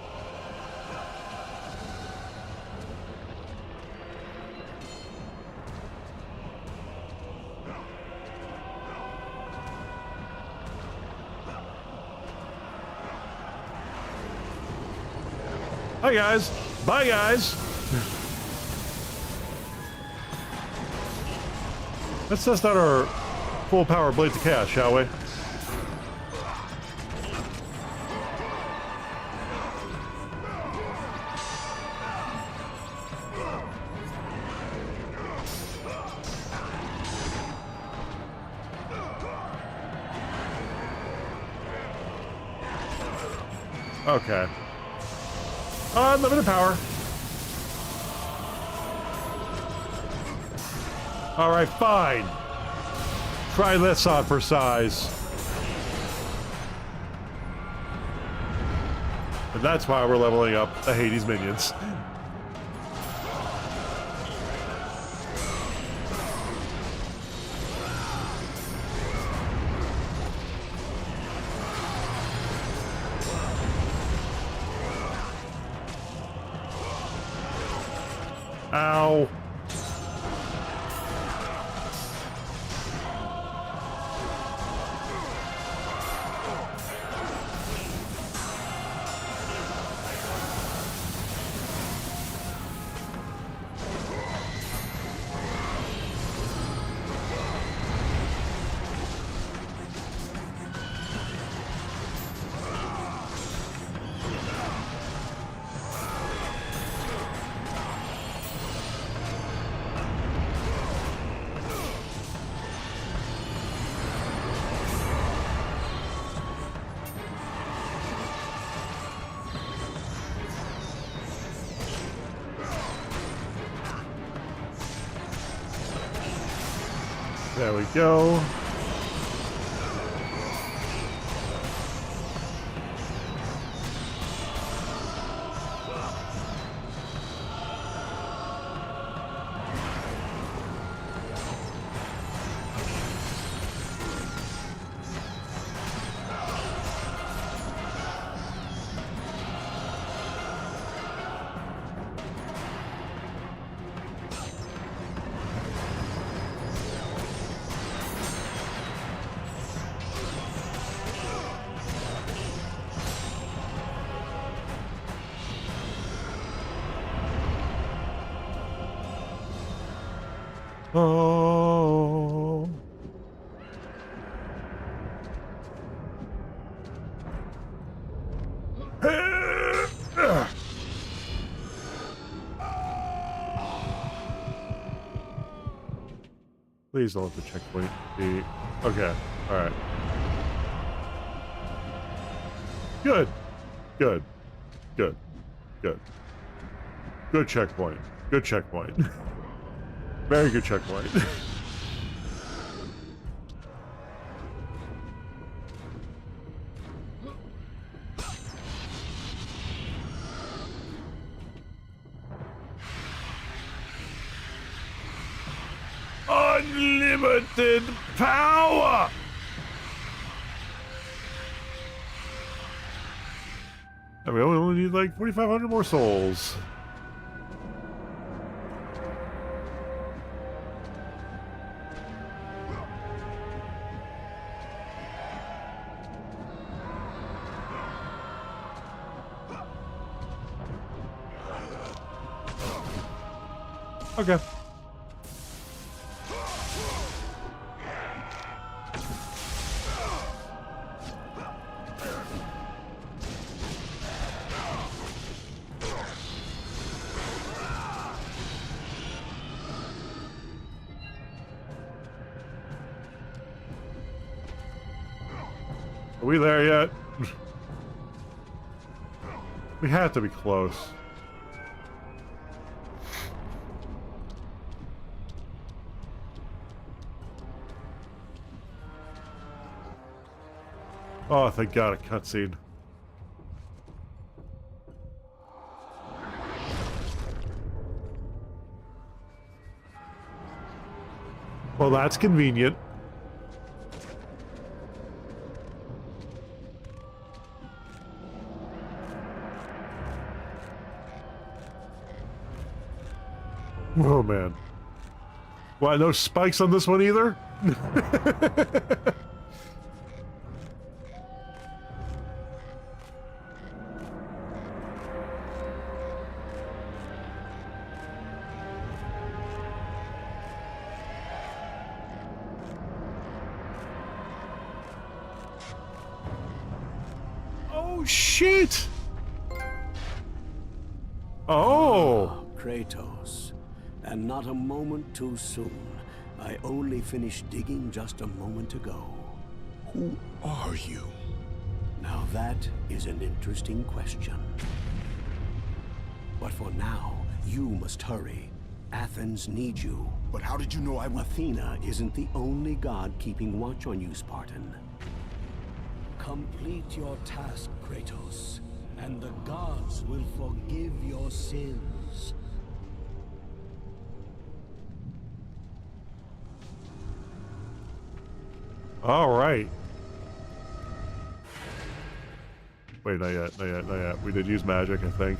Hi guys. Bye guys. Let's test out our full power blades of chaos, shall we? Okay. Unlimited power. Alright, fine. Try this on for size. And that's why we're leveling up the Hades minions. Ow. There we go. Oh. Please don't let the checkpoint be... Okay, alright. Good. Good. Good. Good. Good checkpoint. Good checkpoint. Very good checkpoint. Unlimited power! I mean, we only need like 4,500 more souls. Okay. Are we there yet? We have to be close. Oh, thank God, a cutscene. Well, that's convenient. Oh, man. Well, no spikes on this one either? Oh, shit! Oh! Kratos. And not a moment too soon. I only finished digging just a moment ago. Who are you? Now that is an interesting question. But for now, you must hurry. Athens needs you. But how did you know I would... Athena isn't the only god keeping watch on you, Spartan. Complete your task, Kratos, and the gods will forgive your sins. All right. Wait, not yet, not yet, not yet. We did use magic, I think.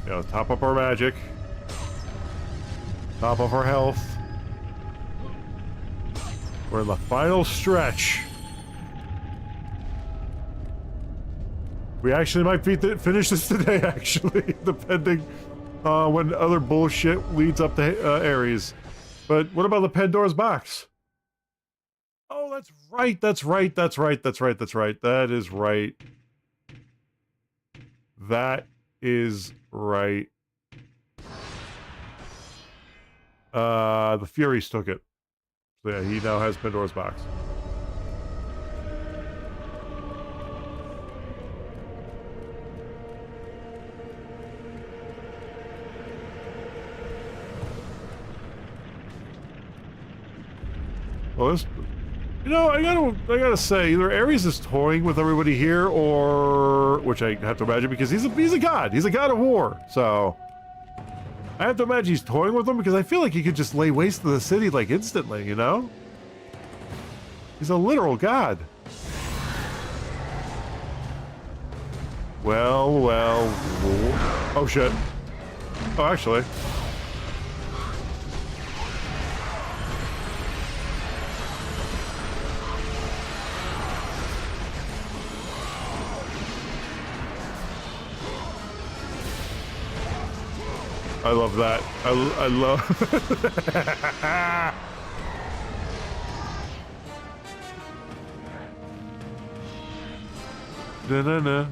Yeah, let's top up our magic. Top up our health. We're in the final stretch. We actually might finish this today, actually, depending when other bullshit leads up to Ares. But what about the Pandora's box? Oh, that's right, that's right, that's right, that's right, that's right. That is right. That is right. The Furies took it. So yeah, he now has Pandora's box. Well, this, you know, I gotta say, either Ares is toying with everybody here, or, which I have to imagine because he's a god of war. So I have to imagine he's toying with them because I feel like he could just lay waste to the city like instantly. You know, he's a literal god. Well, oh shit. Oh, actually. I love that. I love... Na na na.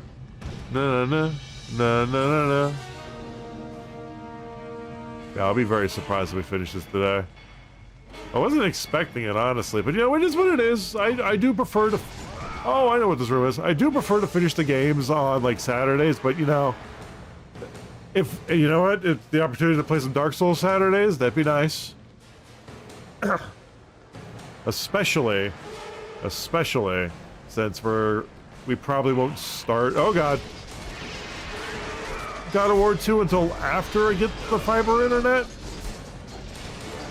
Na na na na na na. Yeah, I'll be very surprised if we finish this today. I wasn't expecting it, honestly, but you know, it is what it is. I do prefer to... Oh, I know what this room is. I do prefer to finish the games on, like, Saturdays, but, you know... If, you know what? If the opportunity to play some Dark Souls Saturdays, that'd be nice. Especially since we probably won't start... Oh, God. God of War 2 until after I get the fiber internet?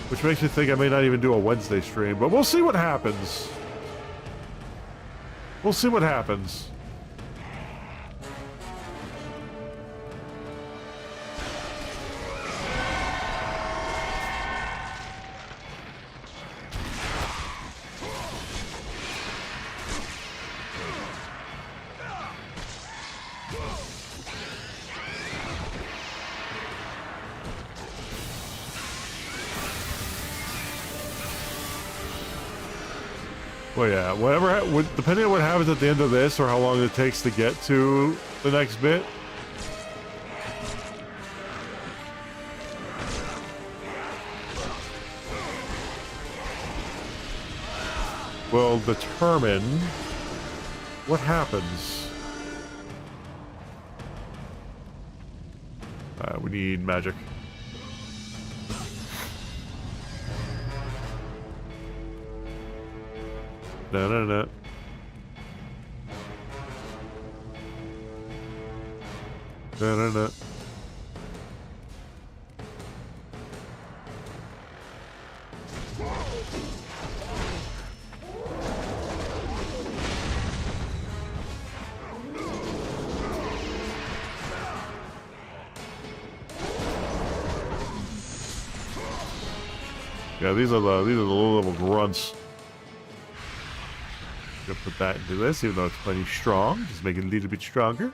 Which makes me think I may not even do a Wednesday stream, but we'll see what happens. We'll see what happens. Well, yeah, depending on what happens at the end of this or how long it takes to get to the next bit, will determine what happens. We need magic. No, no, no. No, no, no. Yeah, these are the low level grunts. Gonna put that into this, even though it's plenty strong. Just make it a little bit stronger.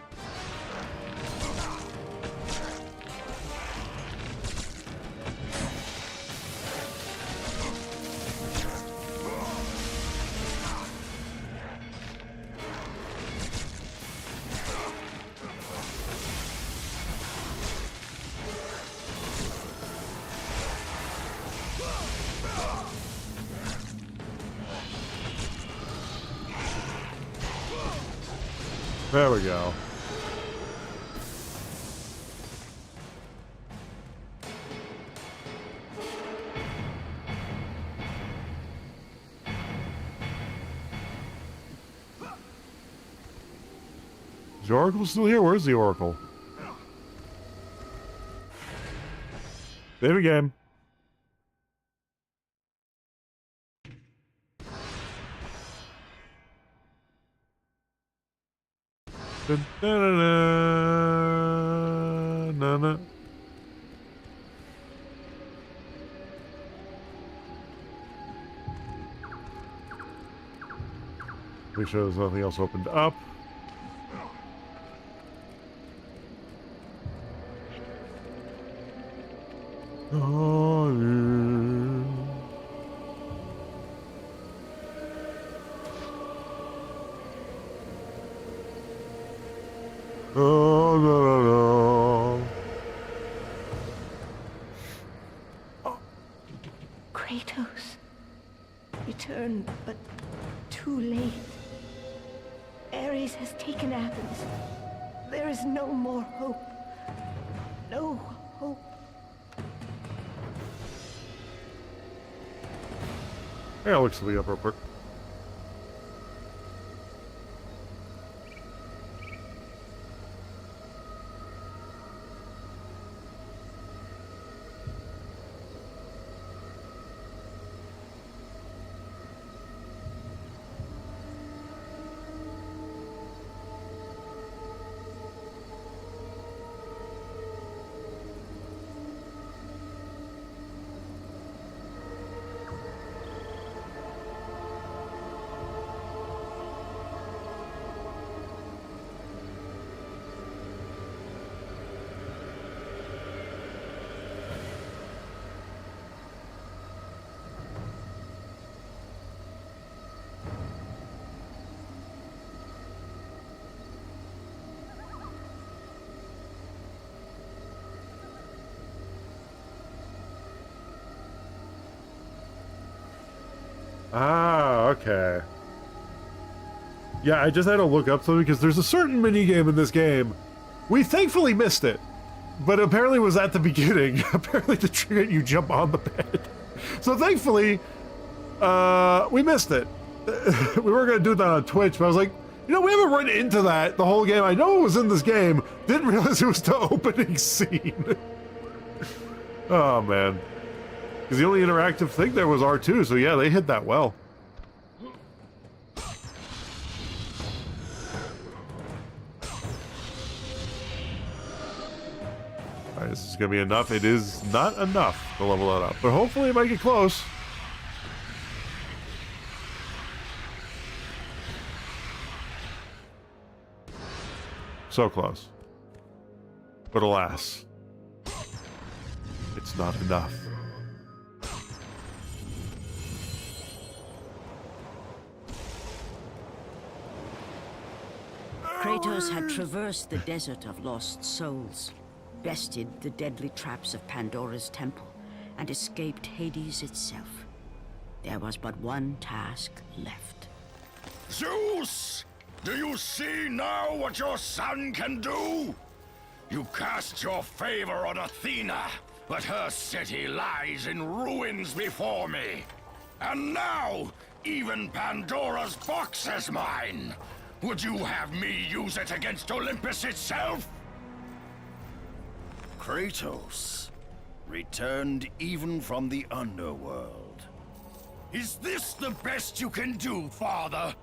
There we go. Is the Oracle still here? Where's the Oracle? Save again. Dun, dun, dun, dun, dun, dun. Make sure there's nothing else opened up. Oh, yeah. Oh, no, no, no. Kratos. Return, but too late. Ares has taken Athens. There is no more hope. No hope. Yeah, it looks to be up real quick. Ah, okay. Yeah, I just had to look up something because there's a certain mini game in this game. We thankfully missed it, but apparently it was at the beginning. Apparently to trigger it, you jump on the bed. So thankfully, we missed it. We were gonna do that on Twitch, but I was like, you know, we haven't run into that the whole game. I know it was in this game. Didn't realize it was the opening scene. Oh man. Because the only interactive thing there was R2, so yeah, they hit that well. Alright, this is gonna be enough. It is not enough to level that up, but hopefully it might get close. So close. But alas, it's not enough. Kratos had traversed the desert of lost souls, bested the deadly traps of Pandora's temple, and escaped Hades itself. There was but one task left. Zeus! Do you see now what your son can do? You cast your favor on Athena, but her city lies in ruins before me. And now, even Pandora's box is mine. Would you have me use it against Olympus itself? Kratos returned even from the underworld. Is this the best you can do, Father?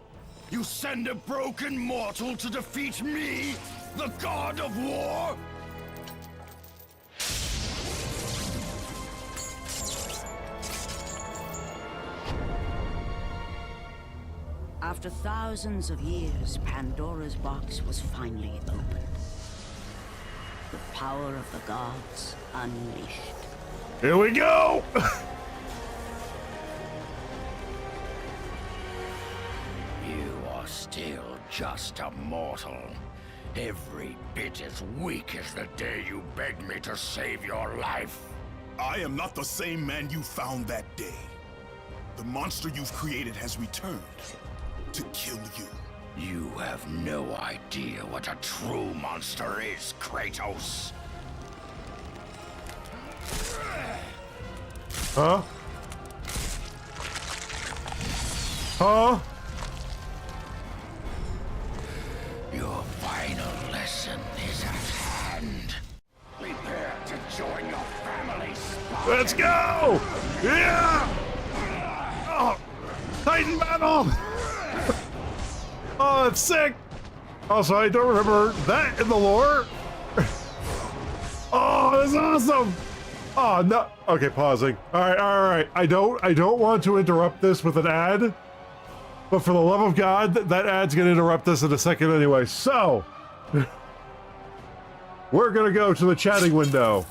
You send a broken mortal to defeat me, the god of war? After thousands of years, Pandora's box was finally opened. The power of the gods unleashed. Here we go! You are still just a mortal. Every bit as weak as the day you begged me to save your life. I am not the same man you found that day. The monster you've created has returned to kill you. You have no idea what a true monster is, Kratos. Huh? Huh? Your final lesson is at hand. Prepare to join your family, Spartan. Let's go! Yeah! Oh, Titan battle! Oh, it's sick! Also, I don't remember that in the lore. Oh, that's awesome! Oh, no. Okay, pausing. Alright. I don't want to interrupt this with an ad. But for the love of God, that ad's gonna interrupt us in a second anyway. So, we're gonna go to the chatting window.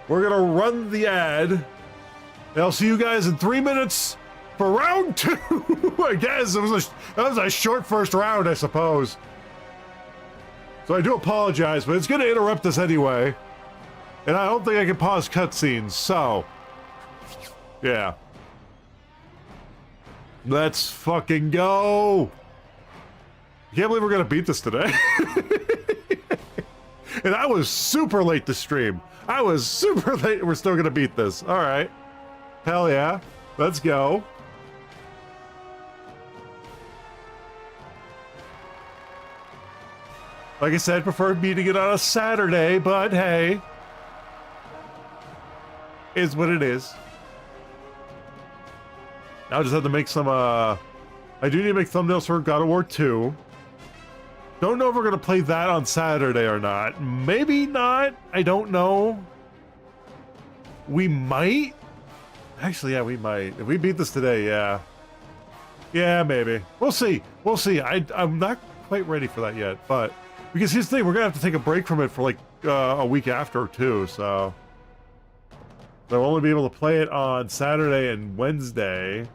We're gonna run the ad. And I'll see you guys in 3 minutes for round 2. I guess that was a short first round, I suppose. So I do apologize, but it's gonna interrupt us anyway. And I don't think I can pause cutscenes, so yeah. Let's fucking go! I can't believe we're gonna beat this today. And I was super late to stream. I was super late. We're still gonna beat this. All right. Hell yeah. Let's go. Like I said, preferred beating it on a Saturday, but hey. Is what it is. Now I just have to make some, I do need to make thumbnails for God of War 2. Don't know if we're gonna play that on Saturday or not. Maybe not. I don't know. We might. Actually, yeah, we might. If we beat this today, yeah. Yeah, maybe. We'll see. We'll see. I'm not quite ready for that yet, but because here's the thing, we're gonna have to take a break from it for like a week after too, so I'll only be able to play it on Saturday and Wednesday.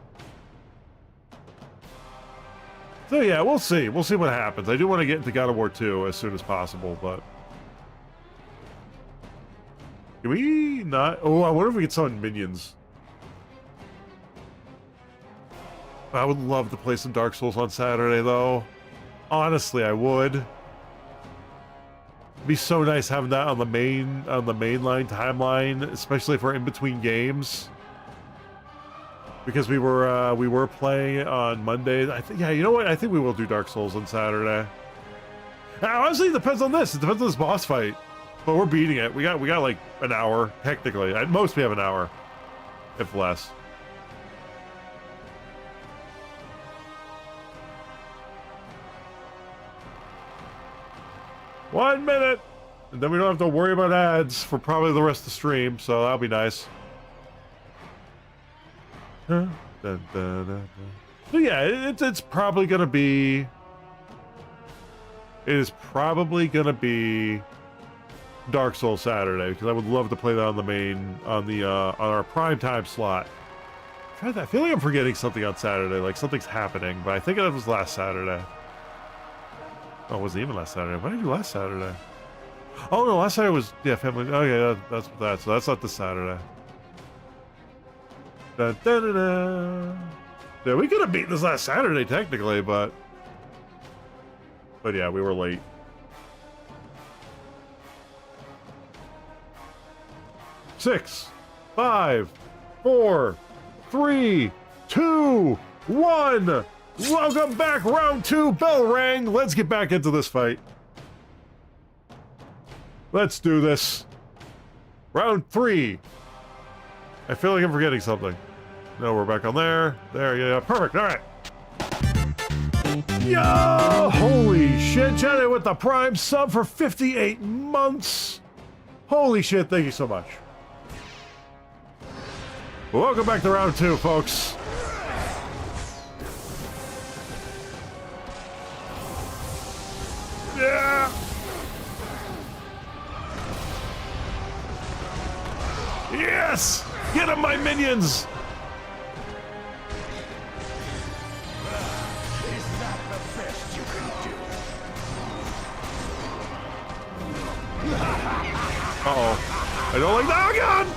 So yeah, we'll see. We'll see what happens. I do want to get into God of War 2 as soon as possible, but can we not? Oh, I wonder if we can summon minions. I would love to play some Dark Souls on Saturday, though. Honestly, I would. It'd be so nice having that on the mainline timeline, especially if we're in between games. Because we were playing on Monday. I think, yeah, you know what? I think we will do Dark Souls on Saturday. Honestly, it depends on this. It depends on this boss fight. But we're beating it. We got like an hour, technically. At most, we have an hour, if less. One minute, and then we don't have to worry about ads for probably the rest of the stream, so that'll be nice. Huh? Dun, dun, dun, dun. So yeah, it's probably gonna be. It is probably gonna be Dark Souls Saturday, because I would love to play that on the main on our primetime slot. I feel like I'm forgetting something on Saturday, like something's happening, but I think it was last Saturday. Oh, it wasn't even last Saturday. What did I do last Saturday? Oh no, last Saturday was family. Oh yeah, that's that. So that's not this Saturday. Da, da, da, da. Yeah, we could have beaten this last Saturday technically, but yeah, we were late. Six, 5, 4, 3, 2, 1. Welcome back, round 2, bell rang. Let's get back into this fight. Let's do this. Round 3. I feel like I'm forgetting something. No, we're back on there. There, yeah, perfect, all right. Yo, holy shit, Jenny with the Prime sub for 58 months. Holy shit, thank you so much. Welcome back to round 2, folks. Yeah. Yes! Get him, my minions! Is that the best you can do? Uh-oh. I don't like that. Oh, God!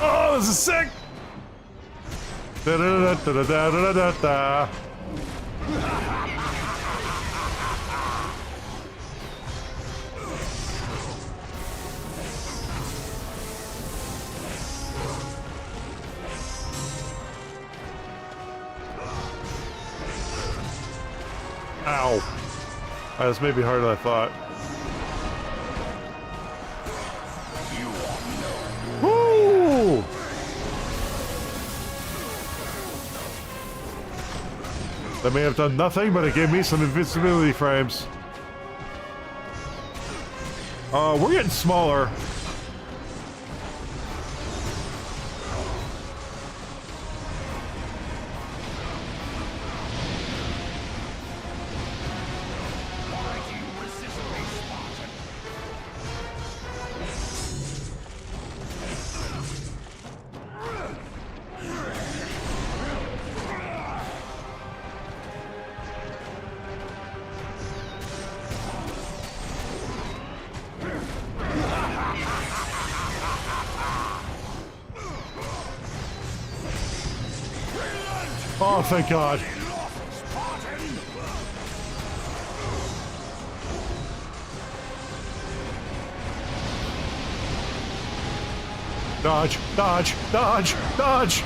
Oh, this is sick! Da-da-da-da-da-da-da-da-da. Ow. This may be harder than I thought. Woo! That may have done nothing, but it gave me some invincibility frames. We're getting smaller. Oh, thank God. Dodge, dodge, dodge, dodge.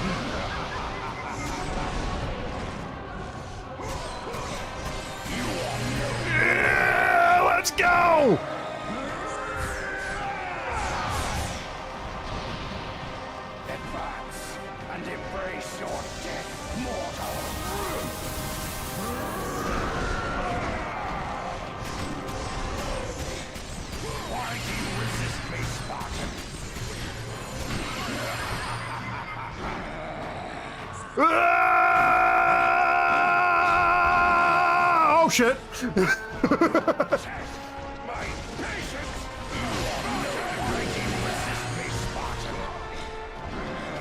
Yeah, let's go. Advance and embrace your death, mortal. Why do you resist me, Spartan? Ah! Oh shit! Test my patience. Why do you resist me, Spartan?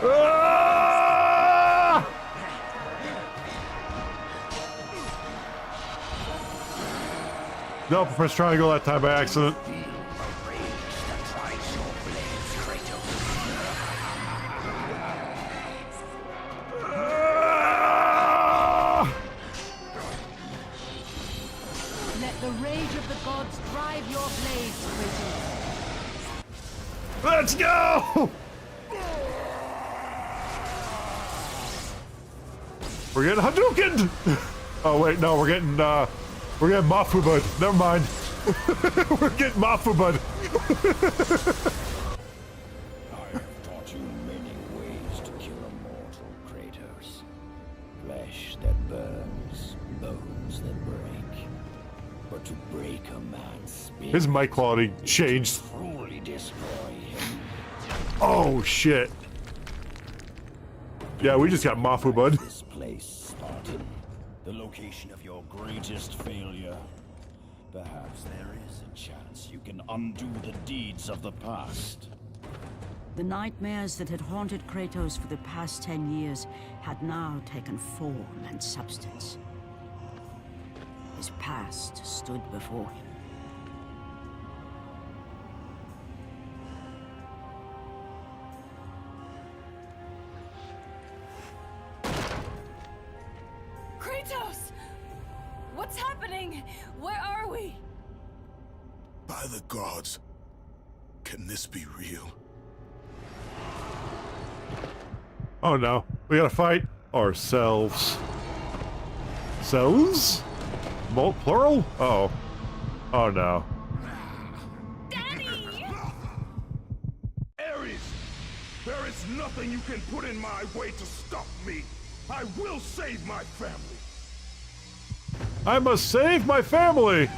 Ah! Nope, I pressed triangle that time by accident. Feel the rage that drives your blades, Kratos. The rage of the gods drive your blades, Kratos. Let's go! We're getting Hadouken! Oh wait, no, we're getting Mafubud. Never mind. We're getting Mafubud. I have taught you many ways to kill a mortal, Kratos. Flesh that burns, bones that break. But to break a man's spirit, His mic quality changed. truly destroy him. Oh shit. Yeah, we just got Mafubud. This place, Spartan, the location of your greatest failure. Perhaps there is a chance you can undo the deeds of the past. The nightmares that had haunted Kratos for the past 10 years had now taken form and substance. His past stood before him. Kratos! What's happening? Where are we? By the gods, can this be real? Oh no, we gotta fight ourselves. Selves? Plural? Oh. Oh no. Daddy! Ares, there is nothing you can put in my way to stop me. I will save my family. I must save my family!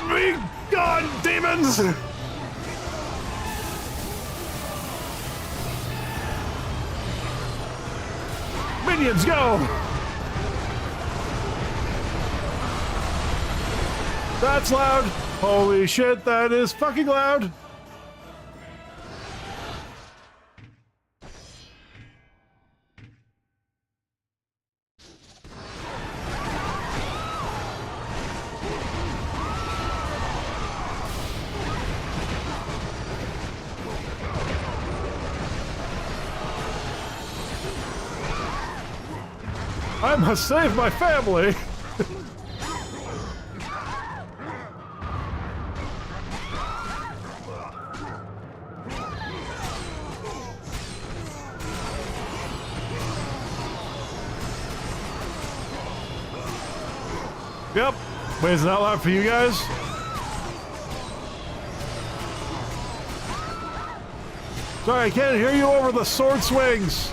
Be gone, demons! Minions, go! That's loud! Holy shit, that is fucking loud! I must save my family! Yep. Wait, is that loud for you guys? Sorry, I can't hear you over the sword swings.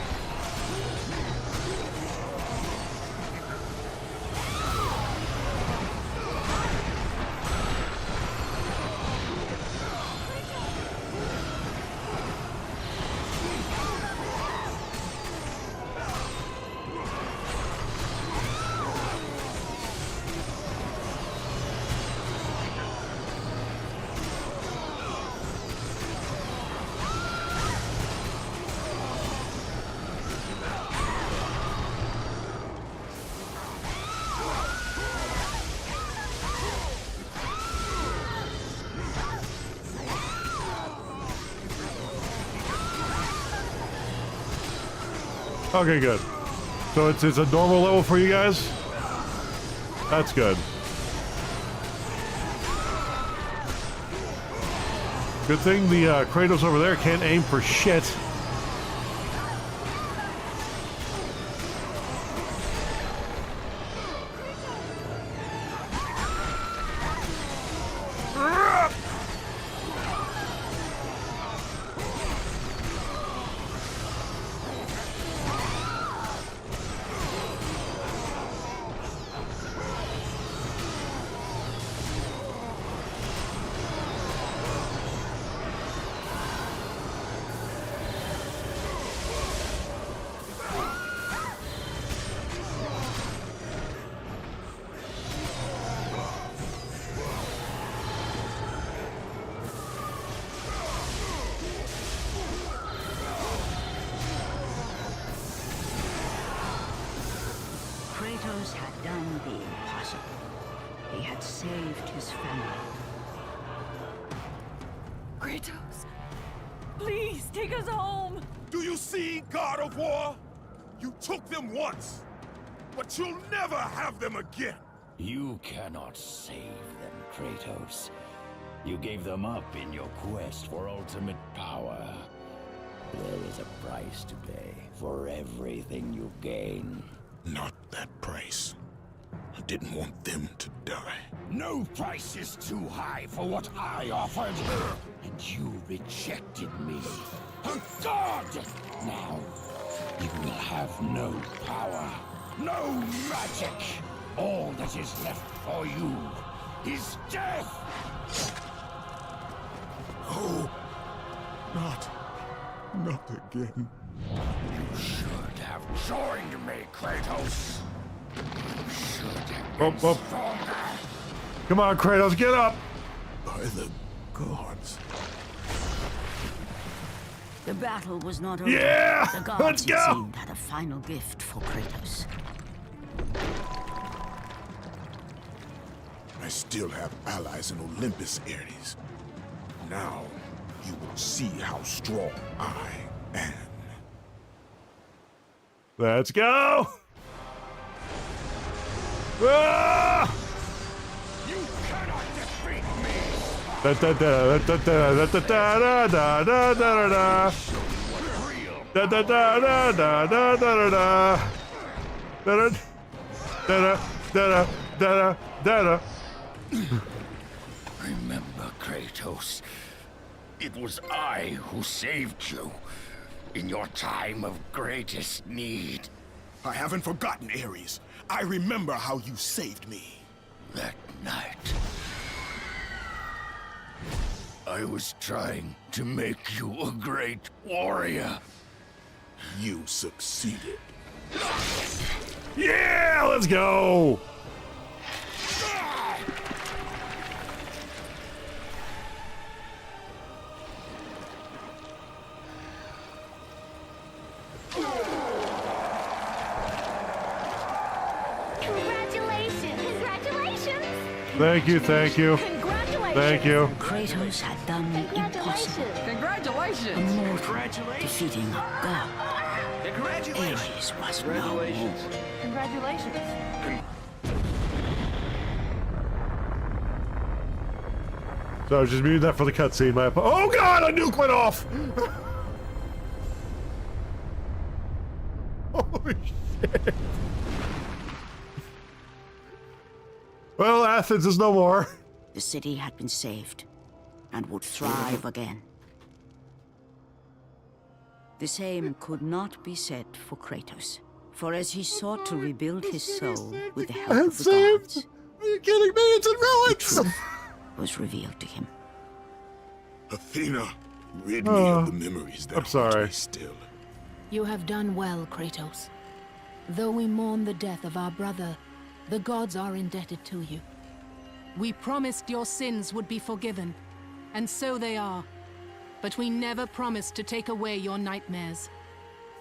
Okay, good. So it's a normal level for you guys? That's good. Good thing the Kratos over there can't aim for shit. Kratos had done the impossible. He had saved his family. Kratos, please take us home. Do you see, God of War? You took them once, but you'll never have them again. You cannot save them, Kratos. You gave them up in your quest for ultimate power. There is a price to pay for everything you gain. Not that price. I didn't want them to die. No price is too high for what I offered. And you rejected me. A god! Now, you will have no power, no magic. All that is left for you is death! Oh, not again. You should have joined me, Kratos. You should have been Up, up. stronger. Come on, Kratos, get up! By the gods. The battle was not over. Yeah! The gods, Let's it go! seemed, had a final gift for Kratos. I still have allies in Olympus, Ares. Now, you will see how strong I am. Let's go! Ah! You cannot defeat me! Da da da da da da da da da da da da. Da da da da da da da da da. Da da da da da da. Remember, Kratos, it was I who saved you in your time of greatest need. I haven't forgotten, Ares. I remember how you saved me. That night, I was trying to make you a great warrior. You succeeded. Yeah, let's go! Congratulations! Congratulations! Thank you, thank you, Congratulations! thank you. Kratos had done the impossible. A Congratulations! mortal Congratulations! defeating a god. Congratulations! Ares was no more. Congratulations. So I was just muting that for the cutscene. Oh god, a nuke went off! Holy shit. Well, Athens is no more. The city had been saved and would thrive again. The same could not be said for Kratos, for as he sought to rebuild his soul with the help of the gods, Are you kidding me? It's in relics! truth was revealed to him. Athena, rid me of the memories that I'm sorry. haunt me still. You have done well, Kratos. Though we mourn the death of our brother, the gods are indebted to you. We promised your sins would be forgiven, and so they are. But we never promised to take away your nightmares.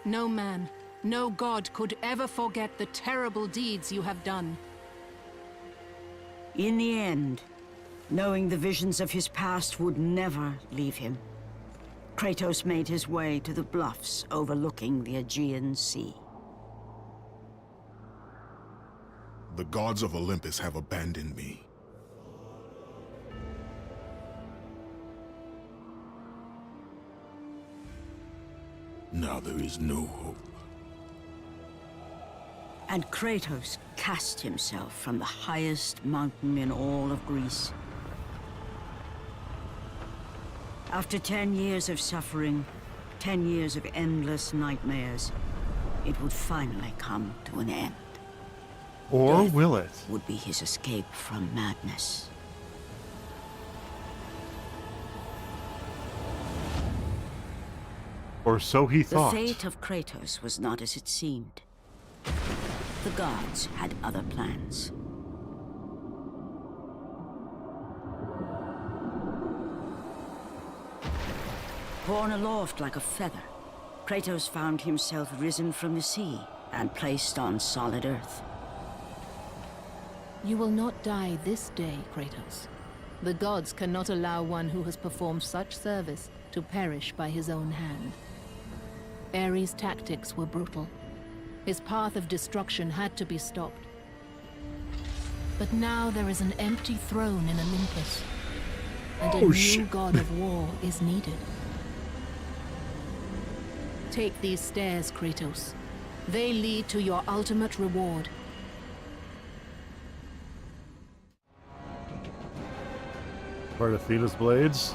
No man, no god could ever forget the terrible deeds you have done. In the end, knowing the visions of his past would never leave him, Kratos made his way to the bluffs overlooking the Aegean Sea. The gods of Olympus have abandoned me. Now there is no hope. And Kratos cast himself from the highest mountain in all of Greece. After 10 years of suffering, 10 years of endless nightmares, it would finally come to an end. Or Death will it? would be his escape from madness. Or so he The thought. fate of Kratos was not as it seemed. The gods had other plans. Borne aloft like a feather, Kratos found himself risen from the sea and placed on solid earth. You will not die this day, Kratos. The gods cannot allow one who has performed such service to perish by his own hand. Ares' tactics were brutal. His path of destruction had to be stopped. But now there is an empty throne in Olympus, and a new god of war is needed. Take these stairs, Kratos. They lead to your ultimate reward. Part of Athena's blades.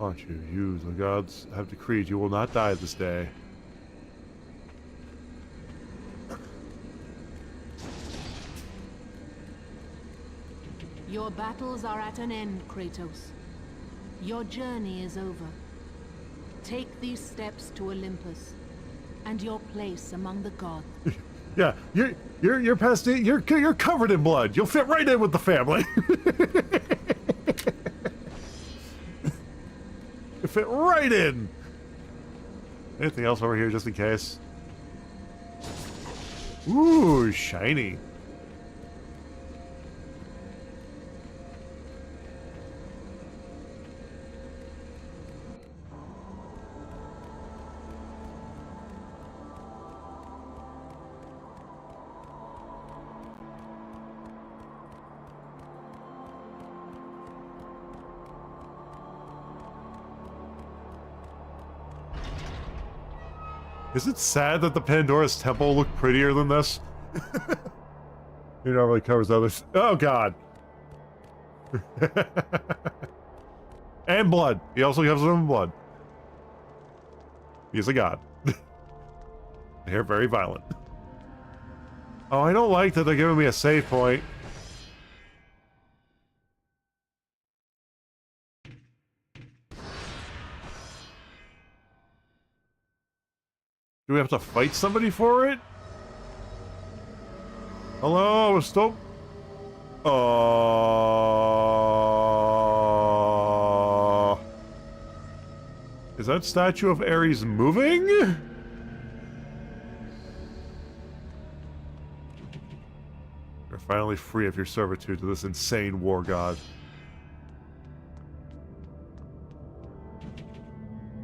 Aren't you? You, the gods, have decreed you will not die this day. Your battles are at an end, Kratos. Your journey is over. Take these steps to Olympus, and your place among the gods. Yeah, you're past it. You're covered in blood. You'll fit right in with the family. You fit right in. Anything else over here, just in case? Ooh, shiny. Is it sad that the Pandora's Temple looked prettier than this? He normally covers others. Oh, God. And blood. He also covers them in blood. He's a god. They're very violent. Oh, I don't like that they're giving me a save point. Do we have to fight somebody for it? Hello, stop. Is that statue of Ares moving? You're finally free of your servitude to this insane war god.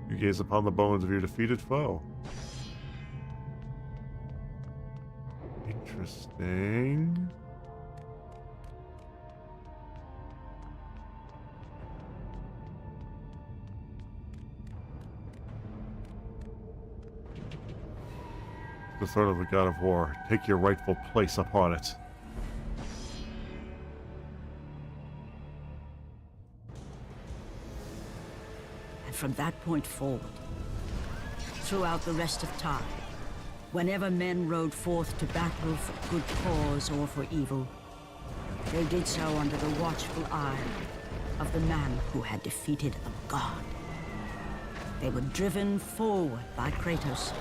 You gaze upon the bones of your defeated foe. Interesting. The throne of the god of war. Take your rightful place upon it. And from that point forward, throughout the rest of time, whenever men rode forth to battle for good cause or for evil, they did so under the watchful eye of the man who had defeated a god. They were driven forward by Kratos,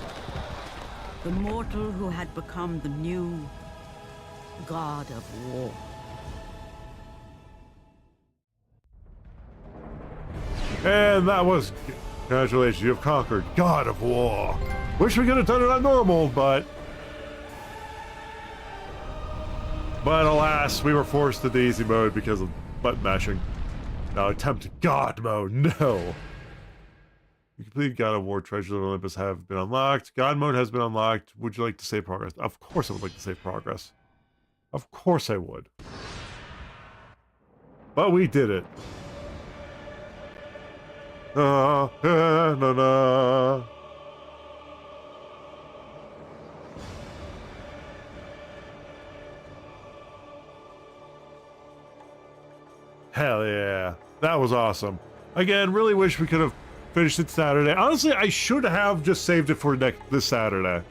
the mortal who had become the new god of war. And that was... Congratulations, you have conquered God of War. Wish we could have done it on normal, but alas, we were forced to the easy mode because of button mashing. Now attempt God mode, no. You completed God of War treasures of Olympus have been unlocked. God mode has been unlocked. Would you like to save progress? Of course I would like to save progress. Of course I would. But we did it. No. Hell yeah. That was awesome. Again, really wish we could have finished it Saturday. Honestly, I should have just saved it for this Saturday.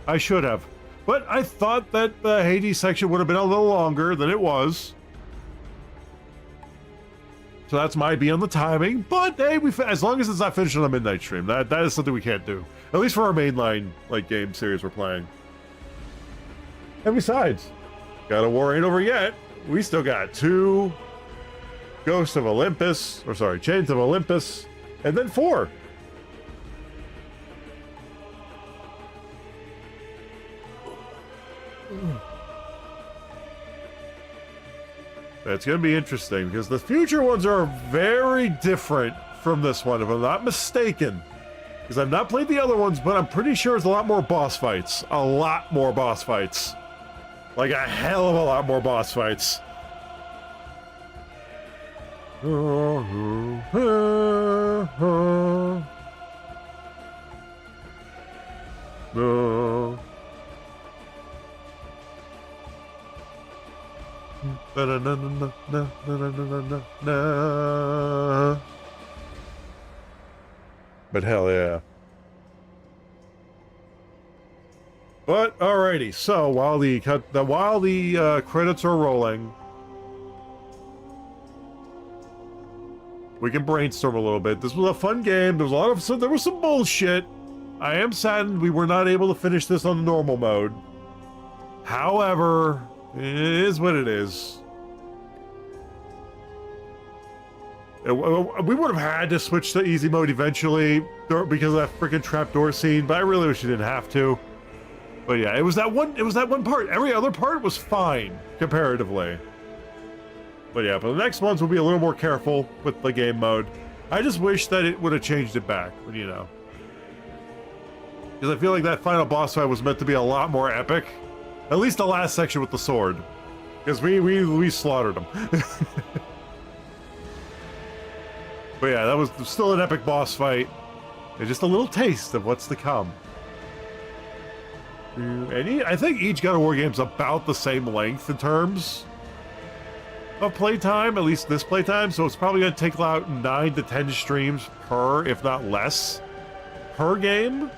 I should have. But I thought that the Hades section would have been a little longer than it was. So that's my B on the timing. But hey, as long as it's not finished on a midnight stream, that is something we can't do. At least for our mainline game series we're playing. And besides, God of War ain't over yet. We still got 2 Ghosts of Olympus, or sorry, Chains of Olympus, and then 4. It's going to be interesting because the future ones are very different from this one, if I'm not mistaken. Because I've not played the other ones, but I'm pretty sure it's a lot more boss fights. A lot more boss fights. Like a hell of a lot more boss fights. But hell yeah. But alrighty, so while the credits are rolling, we can brainstorm a little bit. This was a fun game. There was there was some bullshit. I am saddened we were not able to finish this on the normal mode. However, it is what it is. We would have had to switch to easy mode eventually because of that freaking trapdoor scene, but I really wish you didn't have to. But yeah, it was that one part. Every other part was fine comparatively. But yeah, but the next ones will be a little more careful with the game mode. I just wish that it would have changed it back, but you know. Because I feel like that final boss fight was meant to be a lot more epic. At least the last section with the sword. Because we slaughtered them. But yeah, that was still an epic boss fight. And just a little taste of what's to come. And I think each God of War game's about the same length in terms of playtime, at least this playtime, so it's probably going to take about 9 to 10 streams per, if not less, per game.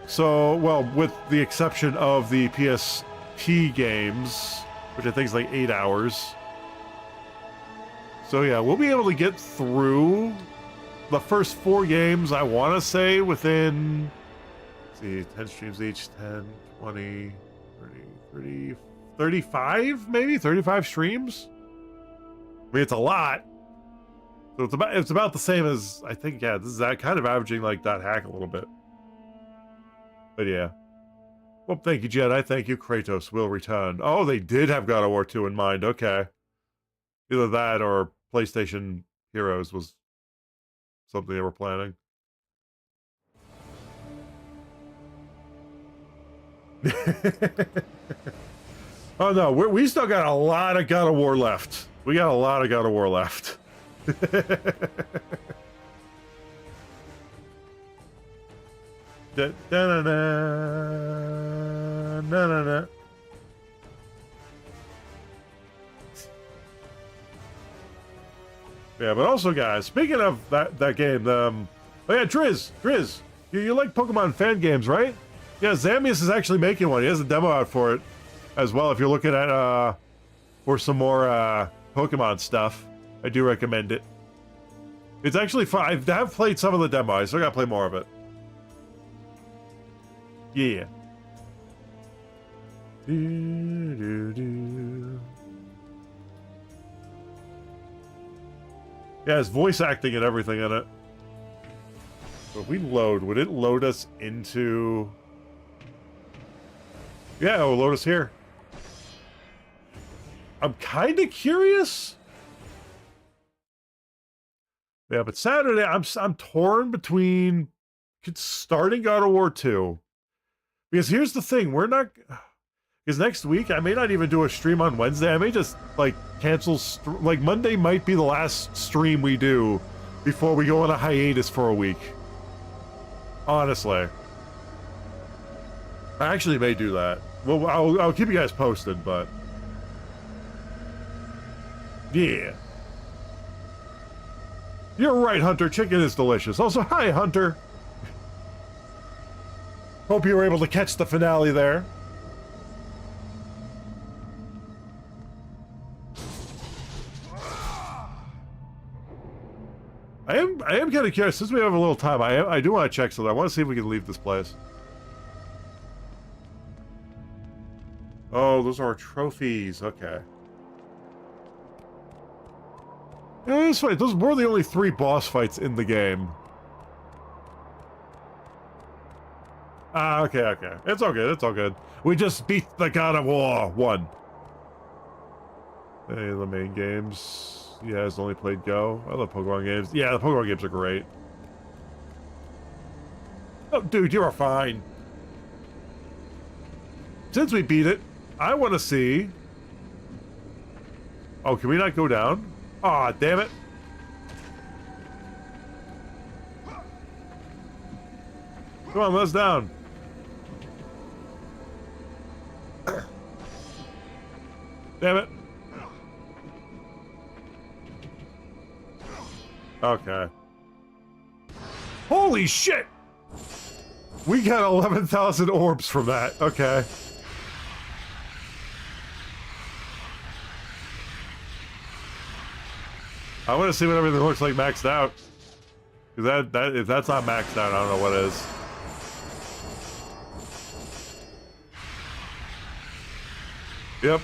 So, well, with the exception of the PSP games, which I think is like 8 hours. So yeah, we'll be able to get through the first 4 games, I want to say, within, let's see, 10 streams each, 10, 20, 30, 35, maybe? 35 streams? I mean, it's a lot. So it's about the same as, I think, yeah, this is that kind of averaging like .hack a little bit. But yeah. Well, thank you, Jedi. Thank you, Kratos will return. Oh, they did have God of War 2 in mind. Okay. Either that or PlayStation Heroes was something they were planning. Oh no, we still got a lot of God of War left. We got a lot of God of War left. Da, da, da, da, da, da, da. Yeah, but also, guys, speaking of that game, oh yeah, Driz, you like Pokemon fan games, right? Yeah, Zamius is actually making one. He has a demo out for it as well. If you're looking at for some more Pokemon stuff, I do recommend it. It's actually fun. I have played some of the demo. I still gotta play more of it. Yeah. Yeah, it's voice acting and everything in it. So if we load, would it load us into... Yeah, it will load us here. I'm kind of curious. Yeah, but Saturday, I'm torn between starting God of War 2. Because here's the thing, we're not... Because next week, I may not even do a stream on Wednesday. I may just, like, cancel... Like, Monday might be the last stream we do before we go on a hiatus for a week. Honestly. I actually may do that. Well, I'll keep you guys posted, but... Yeah. You're right, Hunter. Chicken is delicious. Also, hi, Hunter. Hope you were able to catch the finale there. I am kind of curious. Since we have a little time, I do want to check something. I want to see if we can leave this place. Oh, those are our trophies. Okay. Yeah, that's right. Those were the only 3 boss fights in the game. Ah, okay. It's all good. We just beat the God of War 1. Any of the main games? He has only played Go. I love Pokemon games. Yeah, the Pokemon games are great. Oh, dude, you are fine. Since we beat it, I want to see... Oh, can we not go down? Aw, damn it. Come on, let us down. Damn it. Okay. Holy shit! We got 11,000 orbs from that. Okay. I want to see what everything looks like maxed out. Because that if that's not maxed out, I don't know what is. Yep.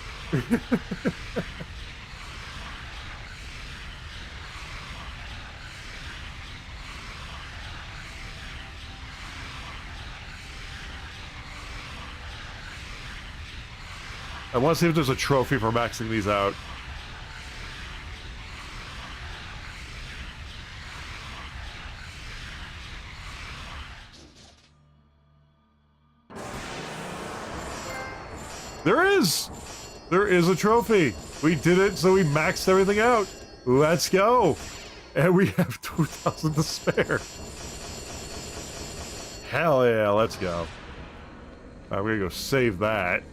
I want to see if there's a trophy for maxing these out. There is! There is a trophy. We did it, so we maxed everything out. Let's go. And we have 2,000 to spare. Hell yeah, let's go. All right, we're gonna go save that.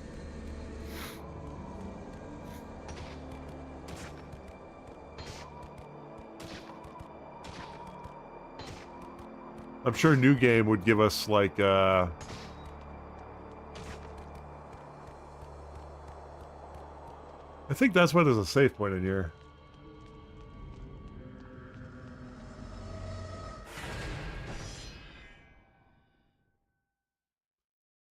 I'm sure New Game would give us, like, I think that's why there's a save point in here.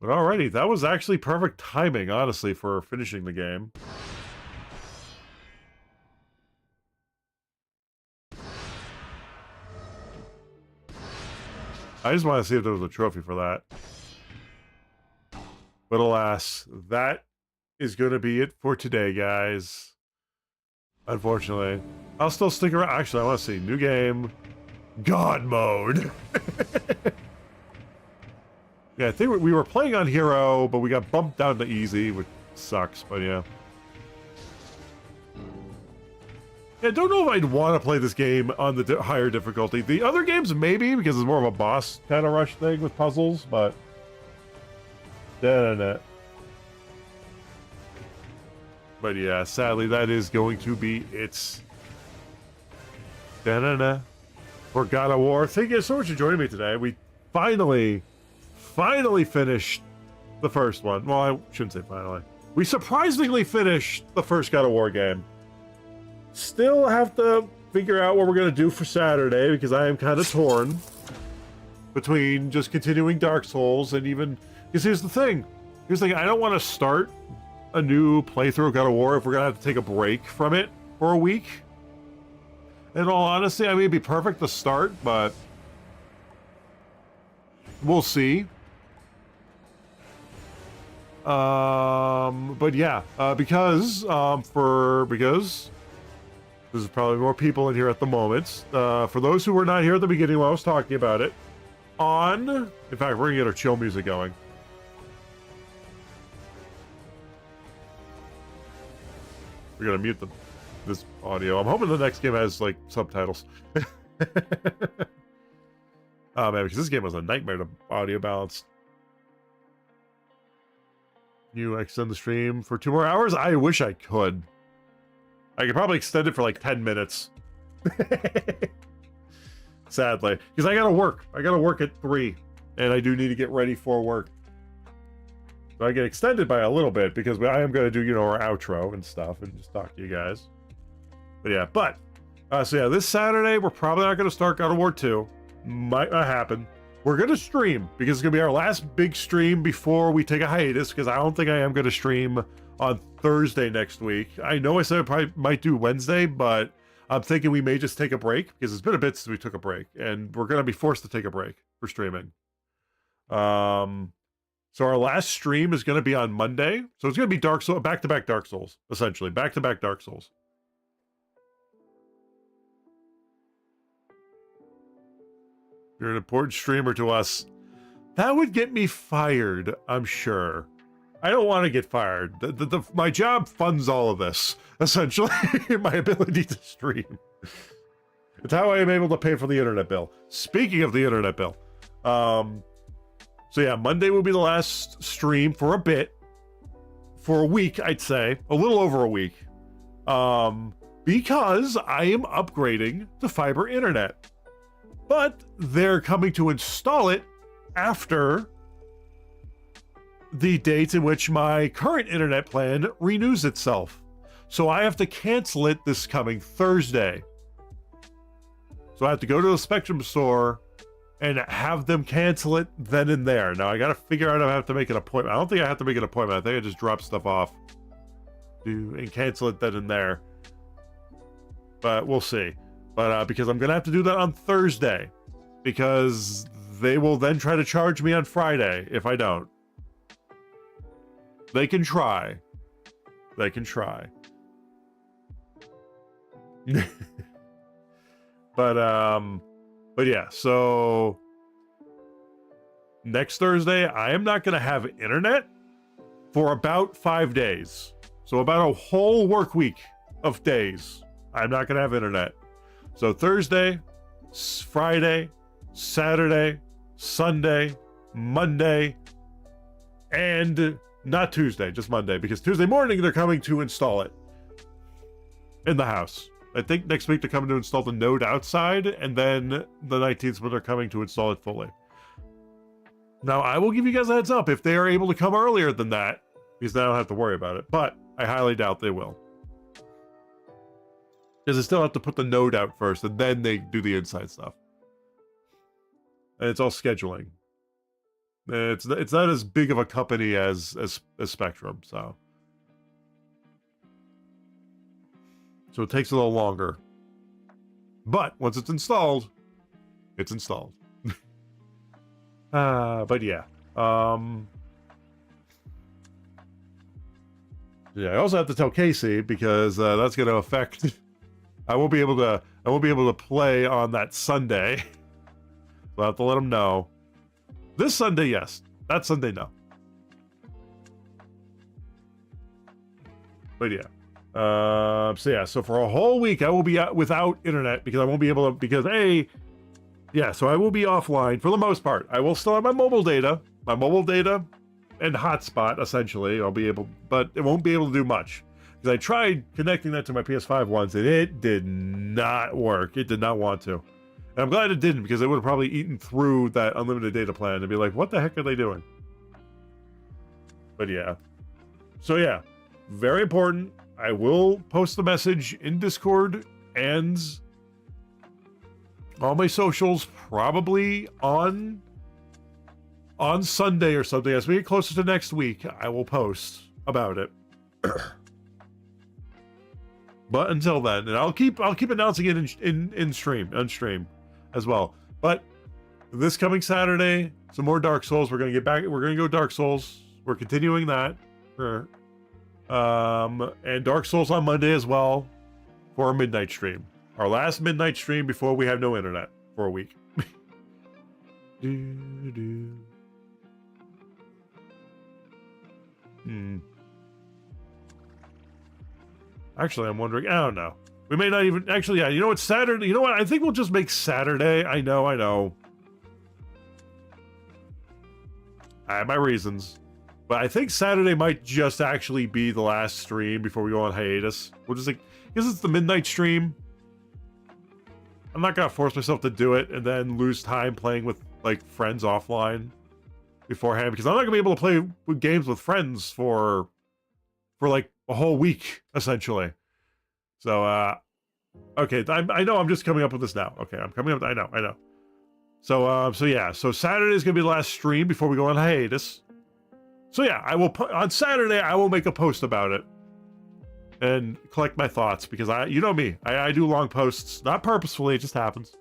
But alrighty, that was actually perfect timing, honestly, for finishing the game. I just want to see if there was a trophy for that. But alas, that is going to be it for today, guys. Unfortunately. I'll still stick around. Actually, I want to see. New game. God mode. Yeah, I think we were playing on Hero, but we got bumped down to easy, which sucks, but yeah. Yeah, I don't know if I'd want to play this game on the higher difficulty. The other games, maybe, because it's more of a boss kind of rush thing with puzzles, but... But yeah, sadly, that is going to be it. For God of War. Thank you so much for joining me today. We finally finished the first one. Well, I shouldn't say finally. We surprisingly finished the first God of War game. Still have to figure out what we're going to do for Saturday, because I am kind of torn between just continuing Dark Souls and even... Because here's the thing. I don't want to start a new playthrough of God of War if we're going to have to take a break from it for a week. In all honesty, I mean, it'd be perfect to start, but... We'll see. But yeah, because there's probably more people in here at the moment. For those who were not here at the beginning while I was talking about it, in fact, we're gonna get our chill music going. We're gonna mute this audio. I'm hoping the next game has like subtitles. Oh man, because this game was a nightmare to audio balance. You extend the stream for 2 more hours? I wish I could. I could probably extend it for like 10 minutes. Sadly. Because I gotta work. I gotta work at 3. And I do need to get ready for work. So I get extended by a little bit because I am gonna do, you know, our outro and stuff and just talk to you guys. But yeah, so yeah, this Saturday we're probably not gonna start God of War 2. Might not happen. We're going to stream because it's going to be our last big stream before we take a hiatus, because I don't think I am going to stream on Thursday next week. I know I said I probably might do Wednesday, but I'm thinking we may just take a break because it's been a bit since we took a break, and we're going to be forced to take a break for streaming. So So our last stream is going to be on Monday. So it's going to be Dark Souls, back-to-back Dark Souls, essentially. Back-to-back Dark Souls. You're an important streamer to us. That would get me fired, I'm sure. I don't want to get fired. My job funds all of this, essentially. My ability to stream. It's how I am able to pay for the internet bill. Speaking of the internet bill. So yeah, Monday will be the last stream for a bit. For a week, I'd say. A little over a week. Because I am upgrading to fiber internet. But they're coming to install it after the date in which my current internet plan renews itself. So I have to cancel it this coming Thursday. So I have to go to the Spectrum store and have them cancel it then and there. Now I got to figure out if I have to make an appointment. I don't think I have to make an appointment. I think I just drop stuff off and cancel it then and there. But we'll see. But because I'm going to have to do that on Thursday, because they will then try to charge me on Friday if I don't. They can try. They can try. But yeah, so next Thursday, I am not going to have internet for about 5 days. So about a whole work week of days, I'm not going to have internet. So Thursday, Friday, Saturday, Sunday, Monday, and not Tuesday, just Monday, because Tuesday morning they're coming to install it in the house. I think next week they're coming to install the node outside, and then the 19th when they're coming to install it fully. Now, I will give you guys a heads up if they are able to come earlier than that, because then I don't have to worry about it, but I highly doubt they will. Because they still have to put the node out first, and then they do the inside stuff. And it's all scheduling. It's not as big of a company as Spectrum, so it takes a little longer. But once it's installed, it's installed. But yeah. Yeah, I also have to tell Casey because that's going to affect. I won't be able to play on that Sunday. So I have to let him know. This Sunday, yes. That Sunday, no. But yeah. So for a whole week, I will be out without internet because I won't be able to, so I will be offline for the most part. I will still have my mobile data and hotspot, essentially. I'll be able, but it won't be able to do much. Because I tried connecting that to my PS5 once, and it did not work. It did not want to. And I'm glad it didn't, because it would have probably eaten through that unlimited data plan and be like, what the heck are they doing? But yeah. So yeah, very important. I will post the message in Discord and all my socials probably on Sunday or something. As we get closer to next week, I will post about it. But until then, and I'll keep announcing it on stream as well. But this coming Saturday, some more Dark Souls. We're gonna go Dark Souls. We're continuing that. And Dark Souls on Monday as well for our midnight stream. Our last midnight stream before we have no internet for a week. Actually, I'm wondering. I don't know. We may not even. Actually, yeah. You know what? Saturday. You know what? I think we'll just make Saturday. I know. I have my reasons. But I think Saturday might just actually be the last stream before we go on hiatus. We'll just like, because it's the midnight stream. I'm not gonna force myself to do it and then lose time playing with like friends offline beforehand, because I'm not gonna be able to play with games with friends for like a whole week essentially. So okay, I know I'm just coming up with this now. Okay, I'm coming up. I know. So yeah, so Saturday is gonna be the last stream before we go on hiatus. So yeah, I will on Saturday. I will make a post about it and collect my thoughts, because you know me, I do long posts, not purposefully, it just happens.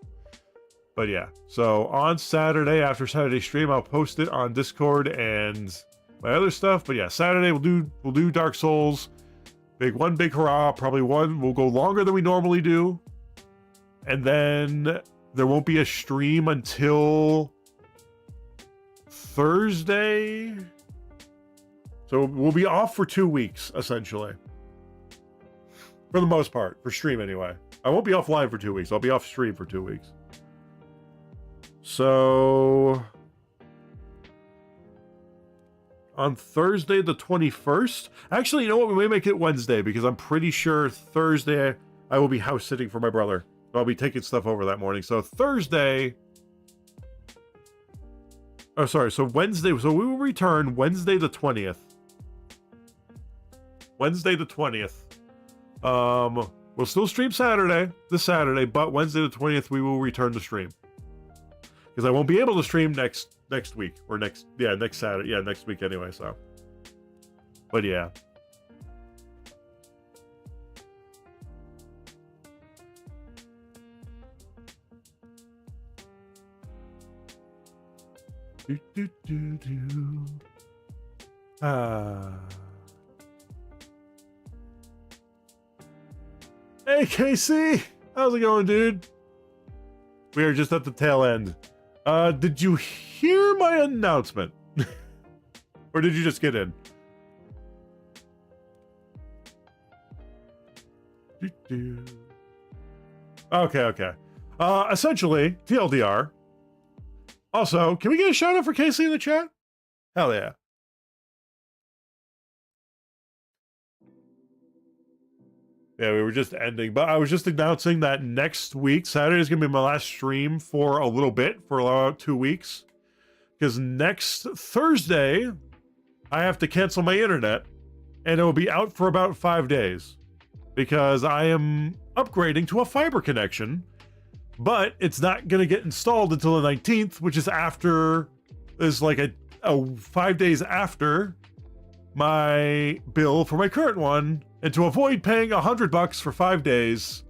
But yeah, so on Saturday, after Saturday stream, I'll post it on Discord and my other stuff. But yeah, Saturday we'll do Dark Souls. One big hurrah. Probably one will go longer than we normally do. And then there won't be a stream until Thursday. So we'll be off for 2 weeks, essentially. For the most part, for stream anyway. I won't be offline for 2 weeks. I'll be off stream for 2 weeks. So on Thursday the 21st, actually, you know what? We may make it Wednesday because I'm pretty sure Thursday I will be house sitting for my brother. I'll be taking stuff over that morning. So Thursday. Oh, sorry. So Wednesday. So we will return Wednesday the 20th. Wednesday the 20th. We'll still stream this Saturday, but Wednesday the 20th we will return to stream. Because I won't be able to stream next week or next Saturday. Yeah, next week anyway, so. But yeah. Hey KC, how's it going, dude? We are just at the tail end. Did you hear my announcement? Or did you just get in? Okay. Essentially, TLDR. Also, can we get a shout out for Casey in the chat? Hell yeah. Yeah, we were just ending, but I was just announcing that next week, Saturday is going to be my last stream for a little bit, for about 2 weeks. Because next Thursday, I have to cancel my internet, and it will be out for about 5 days. Because I am upgrading to a fiber connection, but it's not going to get installed until the 19th, which is like a 5 days after my bill for my current one. And to avoid paying $100 for 5 days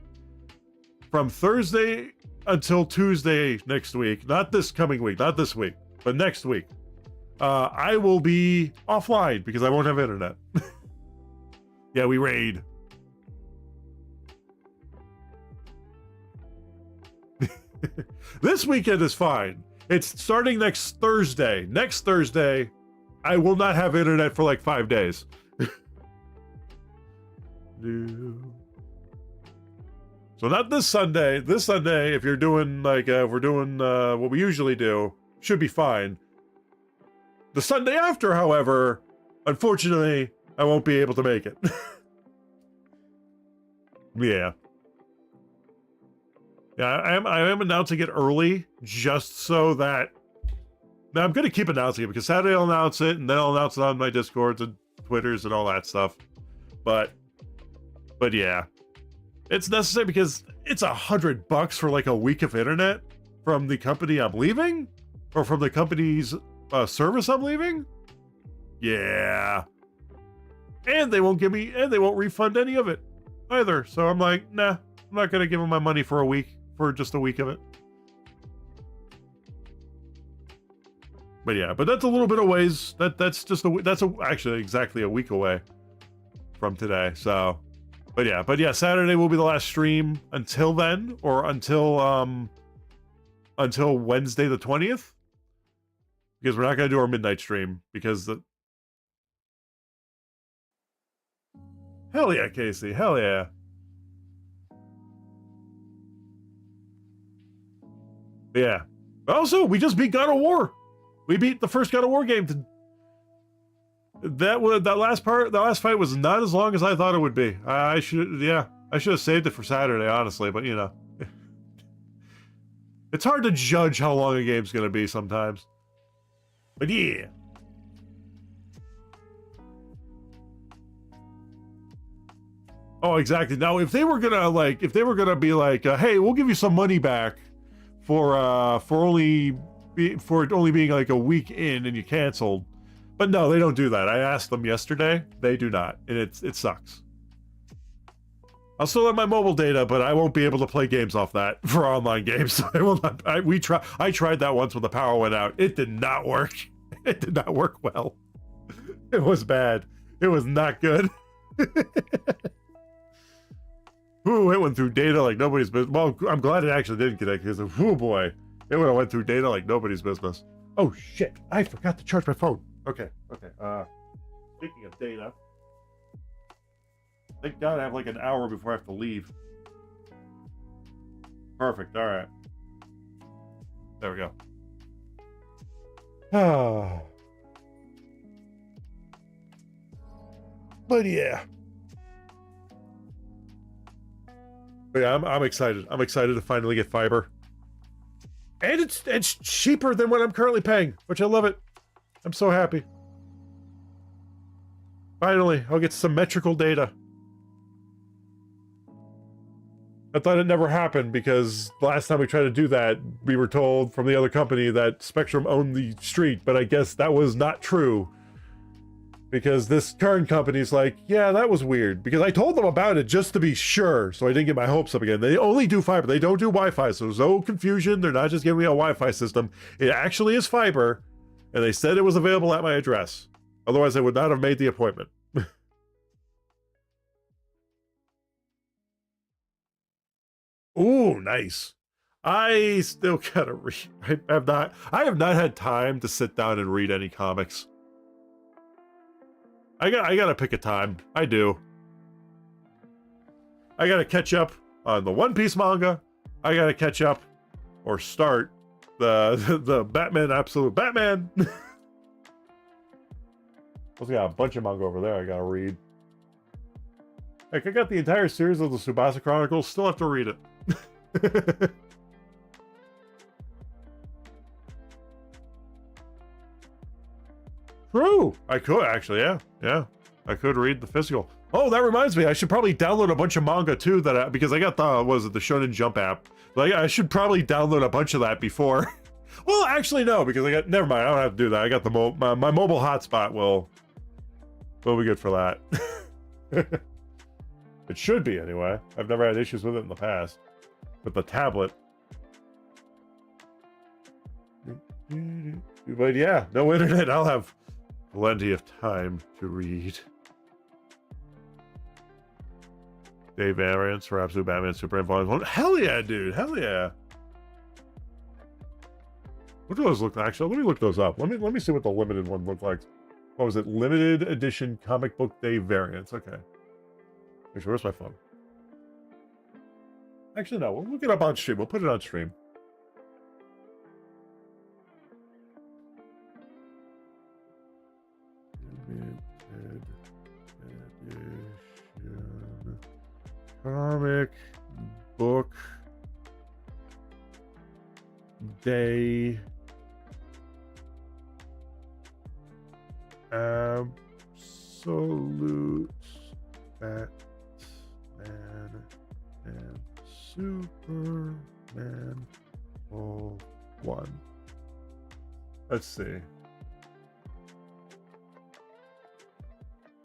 from Thursday until Tuesday next week, not this coming week, not this week, but next week, I will be offline because I won't have internet. Yeah, we raid. This weekend is fine. It's starting next Thursday. Next Thursday, I will not have internet for like 5 days. So not this Sunday. This Sunday, if you're doing if we're doing what we usually do, should be fine. The Sunday after, however, unfortunately, I won't be able to make it. Yeah. Yeah, I am announcing it early just so that. Now I'm going to keep announcing it because Saturday I'll announce it and then I'll announce it on my Discords and Twitters and all that stuff. But yeah, it's necessary because it's $100 for like a week of internet from the company I'm leaving, or from the company's service I'm leaving. Yeah, and they won't refund any of it either. So I'm like, nah, I'm not gonna give them my money for just a week of it. But yeah, but that's a little bit of ways. That's actually exactly a week away from today. So. But yeah, Saturday will be the last stream until then, or until Wednesday the 20th. Because we're not going to do our midnight stream, because Hell yeah, Casey, hell yeah. Yeah. Also, we just beat God of War. We beat the first God of War game. That last fight was not as long as I thought it would be. I should have saved it for Saturday, honestly, but you know. It's hard to judge how long a game's gonna be sometimes. But yeah. Oh, exactly. Now, if they were gonna be like, hey, we'll give you some money back for only being like a week in and you canceled. But no, they don't do that. I asked them yesterday. They do not, and it sucks. I'll still have my mobile data, but I won't be able to play games off that for online games. I will not. I tried that once when the power went out. It did not work. It did not work well. It was bad. It was not good. Ooh, it went through data like nobody's business. Well, I'm glad it actually didn't connect because, oh boy, it would have went through data like nobody's business. Oh shit! I forgot to charge my phone. Okay. Speaking of data. Thank God I have like an hour before I have to leave. Perfect, alright. There we go. Ah. But yeah. But yeah, I'm excited. I'm excited to finally get fiber. And it's cheaper than what I'm currently paying, which I love it. I'm so happy. Finally, I'll get symmetrical data. I thought it never happened because the last time we tried to do that, we were told from the other company that Spectrum owned the street, but I guess that was not true. Because this current company's like, yeah, that was weird. Because I told them about it just to be sure, so I didn't get my hopes up again. They only do fiber, they don't do Wi-Fi, so there's no confusion. They're not just giving me a Wi-Fi system. It actually is fiber, and they said it was available at my address. Otherwise, I would not have made the appointment. Ooh, nice. I still gotta read. I have not had time to sit down and read any comics. I gotta pick a time. I do. I gotta catch up on the One Piece manga. I gotta catch up or start the Batman Absolute Batman. Also got a bunch of manga over there I gotta read. Heck, I got the entire series of the Tsubasa Chronicles. Still have to read it. True. I could actually, yeah. I could read the physical. Oh, that reminds me, I should probably download a bunch of manga too. Because I got the the Shonen Jump app. Like I should probably download a bunch of that before. Well, actually no, because never mind. I don't have to do that. I got the my mobile hotspot will be good for that. It should be anyway. I've never had issues with it in the past. With the tablet. But yeah, no internet. I'll have plenty of time to read. Day variants for Absolute Batman Superman Volume 1. Hell yeah, dude. Hell yeah. What do those look like? Actually, let me look those up. Let me see what the limited one looked like. What was it? Limited edition comic book day variants. Okay. Actually, where's my phone? Actually, no. We'll look it up on stream. We'll put it on stream. Limited edition comic book day Absolute Batman and Superman all 1. Let's see.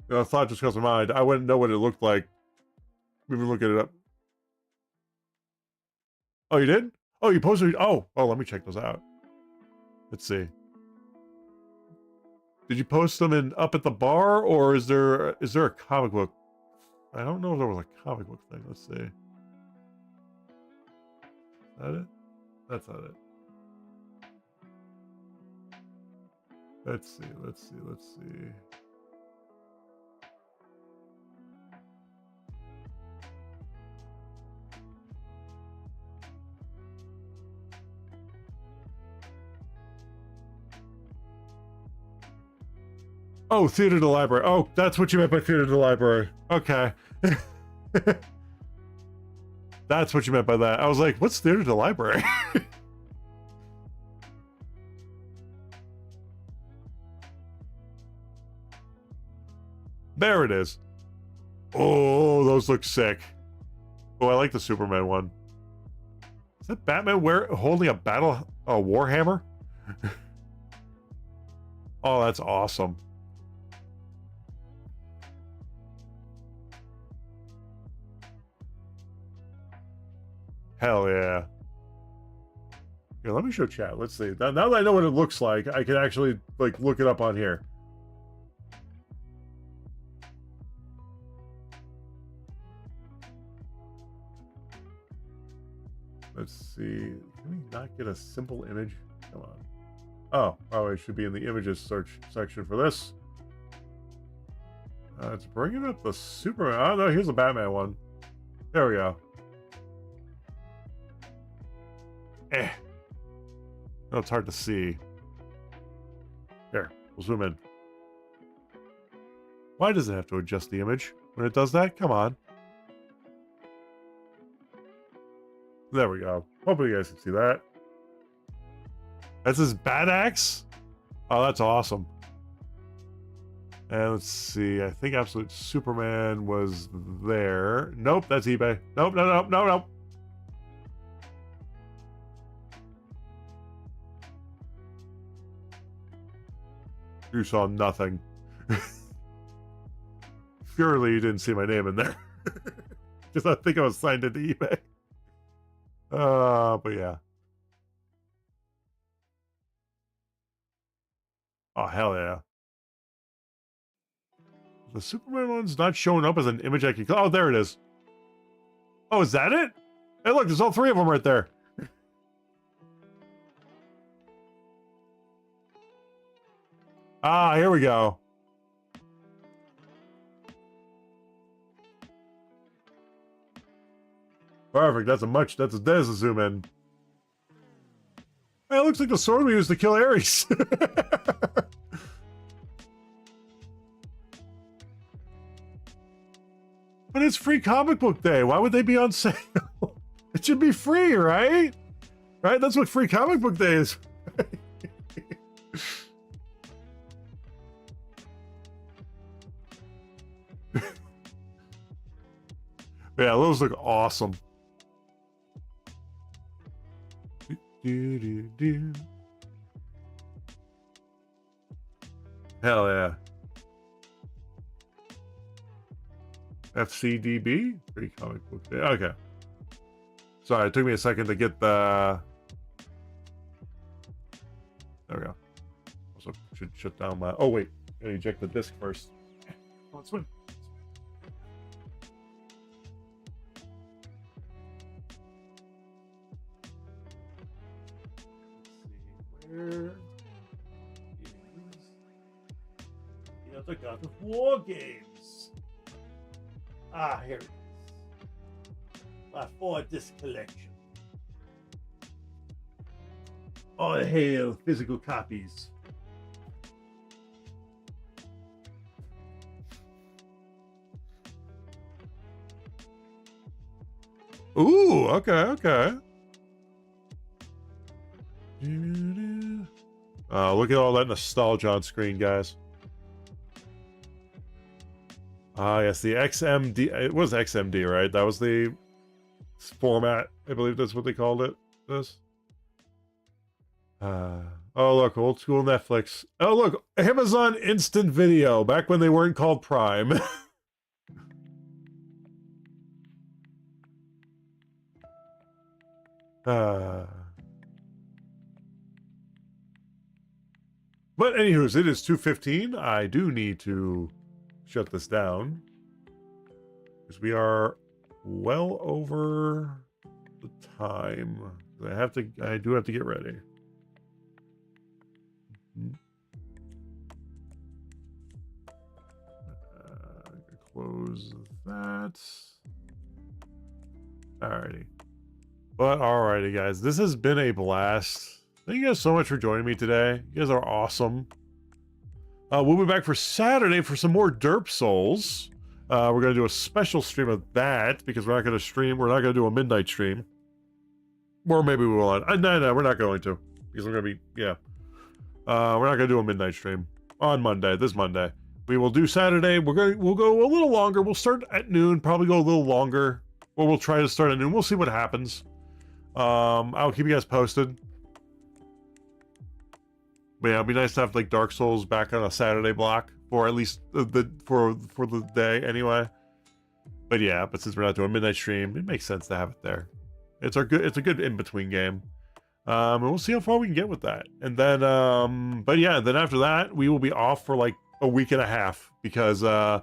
A thought just comes to mind. I wouldn't know what it looked like. Even looking it up. Oh, you did? Oh, you posted. Oh, let me check those out. Let's see. Did you post them in up at the bar, or is there a comic book? I don't know if there was a comic book thing. Let's see. Is that it? That's not it. Let's see. Oh, theater to the library. Oh, that's what you meant by theater to the library. Okay. That's what you meant by that. I was like, what's theater to the library? There it is. Oh, those look sick. Oh, I like the Superman one. Is that Batman holding a warhammer? Oh, that's awesome. Hell yeah. Here, let me show chat. Let's see. Now that I know what it looks like, I can actually like look it up on here. Let's see. Can we not get a simple image? Come on. Oh, it should be in the images search section for this. It's bringing up the Superman. Oh, no, here's a Batman one. There we go. No, it's hard to see. Here, we'll zoom in. Why does it have to adjust the image when it does that? Come on. There we go. Hopefully you guys can see that. That's his bat axe? Oh, that's awesome. And let's see. I think Absolute Superman was there. Nope, that's eBay. Nope, no. You saw nothing. Surely you didn't see my name in there. Because I think I was signed into eBay. But yeah. Oh, hell yeah. The Superman one's not showing up as an image I can... Oh, there it is. Oh, is that it? Hey, look, there's all three of them right there. Ah, here we go. Perfect. That's a zoom in. Hey, it looks like the sword we used to kill Ares. But it's free comic book day. Why would they be on sale? It should be free, right? Right? That's what free comic book day is. Yeah, those look awesome. Hell yeah. FCDB? Free comic book day. Okay. Sorry, it took me a second to get the... There we go. Also, should shut down my... Oh, wait. Gotta eject the disc first. Let's swim. Where is the other God of War games? Ah, here it is. My 4-disc collection. All hail physical copies. Ooh, okay. Look at all that nostalgia on screen, guys. Yes, the XMD. It was XMD, right? That was the format. I believe that's what they called it. This. Oh, look, old school Netflix. Oh, look, Amazon Instant Video, back when they weren't called Prime. But anywho's, it is 2:15. I do need to shut this down because we are well over the time. I do have to get ready. Close that. Alrighty. But alrighty, guys, this has been a blast. Thank you guys so much for joining me today. You guys are awesome. We'll be back for Saturday for some more Derp Souls. We're going to do a special stream of that because we're not going to stream. We're not going to do a midnight stream. Or maybe we will. No, we're not going to. Because we're going to be, yeah. We're not going to do a midnight stream on Monday, this Monday. We will do Saturday. We'll go a little longer. We'll start at noon, probably go a little longer. Or we'll try to start at noon. We'll see what happens. I'll keep you guys posted. But yeah, it'd be nice to have like Dark Souls back on a Saturday block, or at least for the day anyway. But yeah, since we're not doing a midnight stream, it makes sense to have it there. It's a good in-between game. And we'll see how far we can get with that. And then, but yeah, then after that, we will be off for like a week and a half because, no,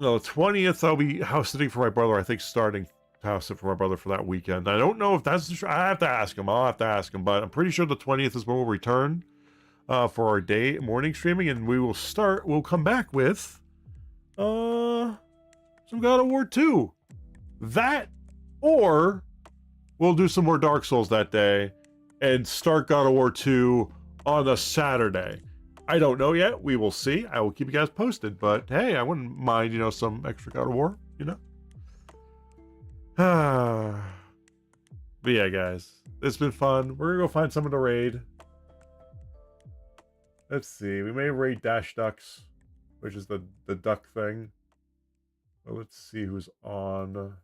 the 20th, I'll be house sitting for my brother. I think starting to house sit for my brother for that weekend. I don't know if that's, I have to ask him. I'll have to ask him, but I'm pretty sure the 20th is when we'll return for our morning streaming, and we'll come back with, some God of War 2. That, or we'll do some more Dark Souls that day and start God of War 2 on a Saturday. I don't know yet. We will see. I will keep you guys posted. But hey, I wouldn't mind, you know, some extra God of War, you know? But yeah, guys, it's been fun. We're going to go find someone to raid. Let's see. We may raid Dash Ducks, which is the duck thing. But let's see who's on.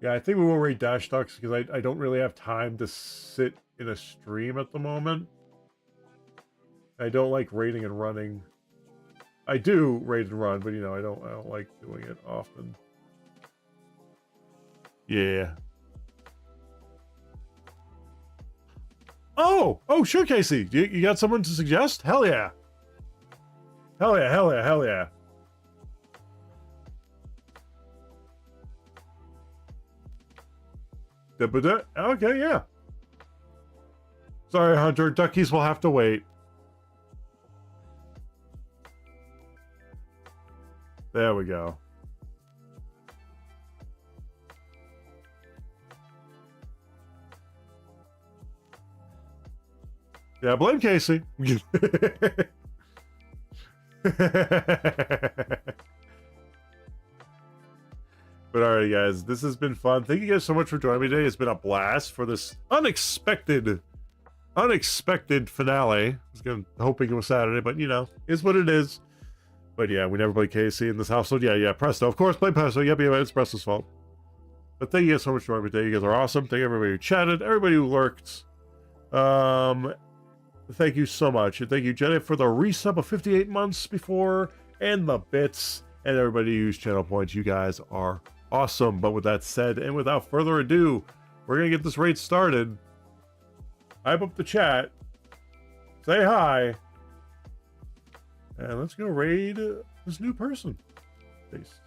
Yeah, I think we will raid Dash Ducks because I don't really have time to sit in a stream at the moment. I don't like raiding and running. I do raid and run, but you know, I don't like doing it often. Yeah. Oh, sure, Casey. You got someone to suggest? Hell yeah. Hell yeah, hell yeah, hell yeah. Okay, yeah. Sorry, Hunter. Duckies will have to wait. There we go. Yeah, blame Casey. But alright, guys, this has been fun. Thank you guys so much for joining me today. It's been a blast for this unexpected finale. I was hoping it was Saturday, but you know, is what it is. But yeah, we never played KC in this household. Yeah, Presto. Of course, play Presto. Yep, it's Presto's fault. But thank you guys so much for joining me today. You guys are awesome. Thank everybody who chatted, everybody who lurked. Thank you so much. And thank you, Jenny, for the resub of 58 months before, and the bits, and everybody who used channel points. You guys are awesome. But with that said, and without further ado, we're gonna get this raid started. Hype up the chat, say hi, and let's go raid this new person. Peace.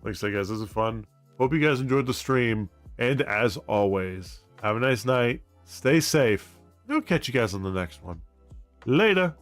Like I said, guys, this is fun. Hope you guys enjoyed the stream, and as always, have a nice night, stay safe, and I'll catch you guys on the next one. Later.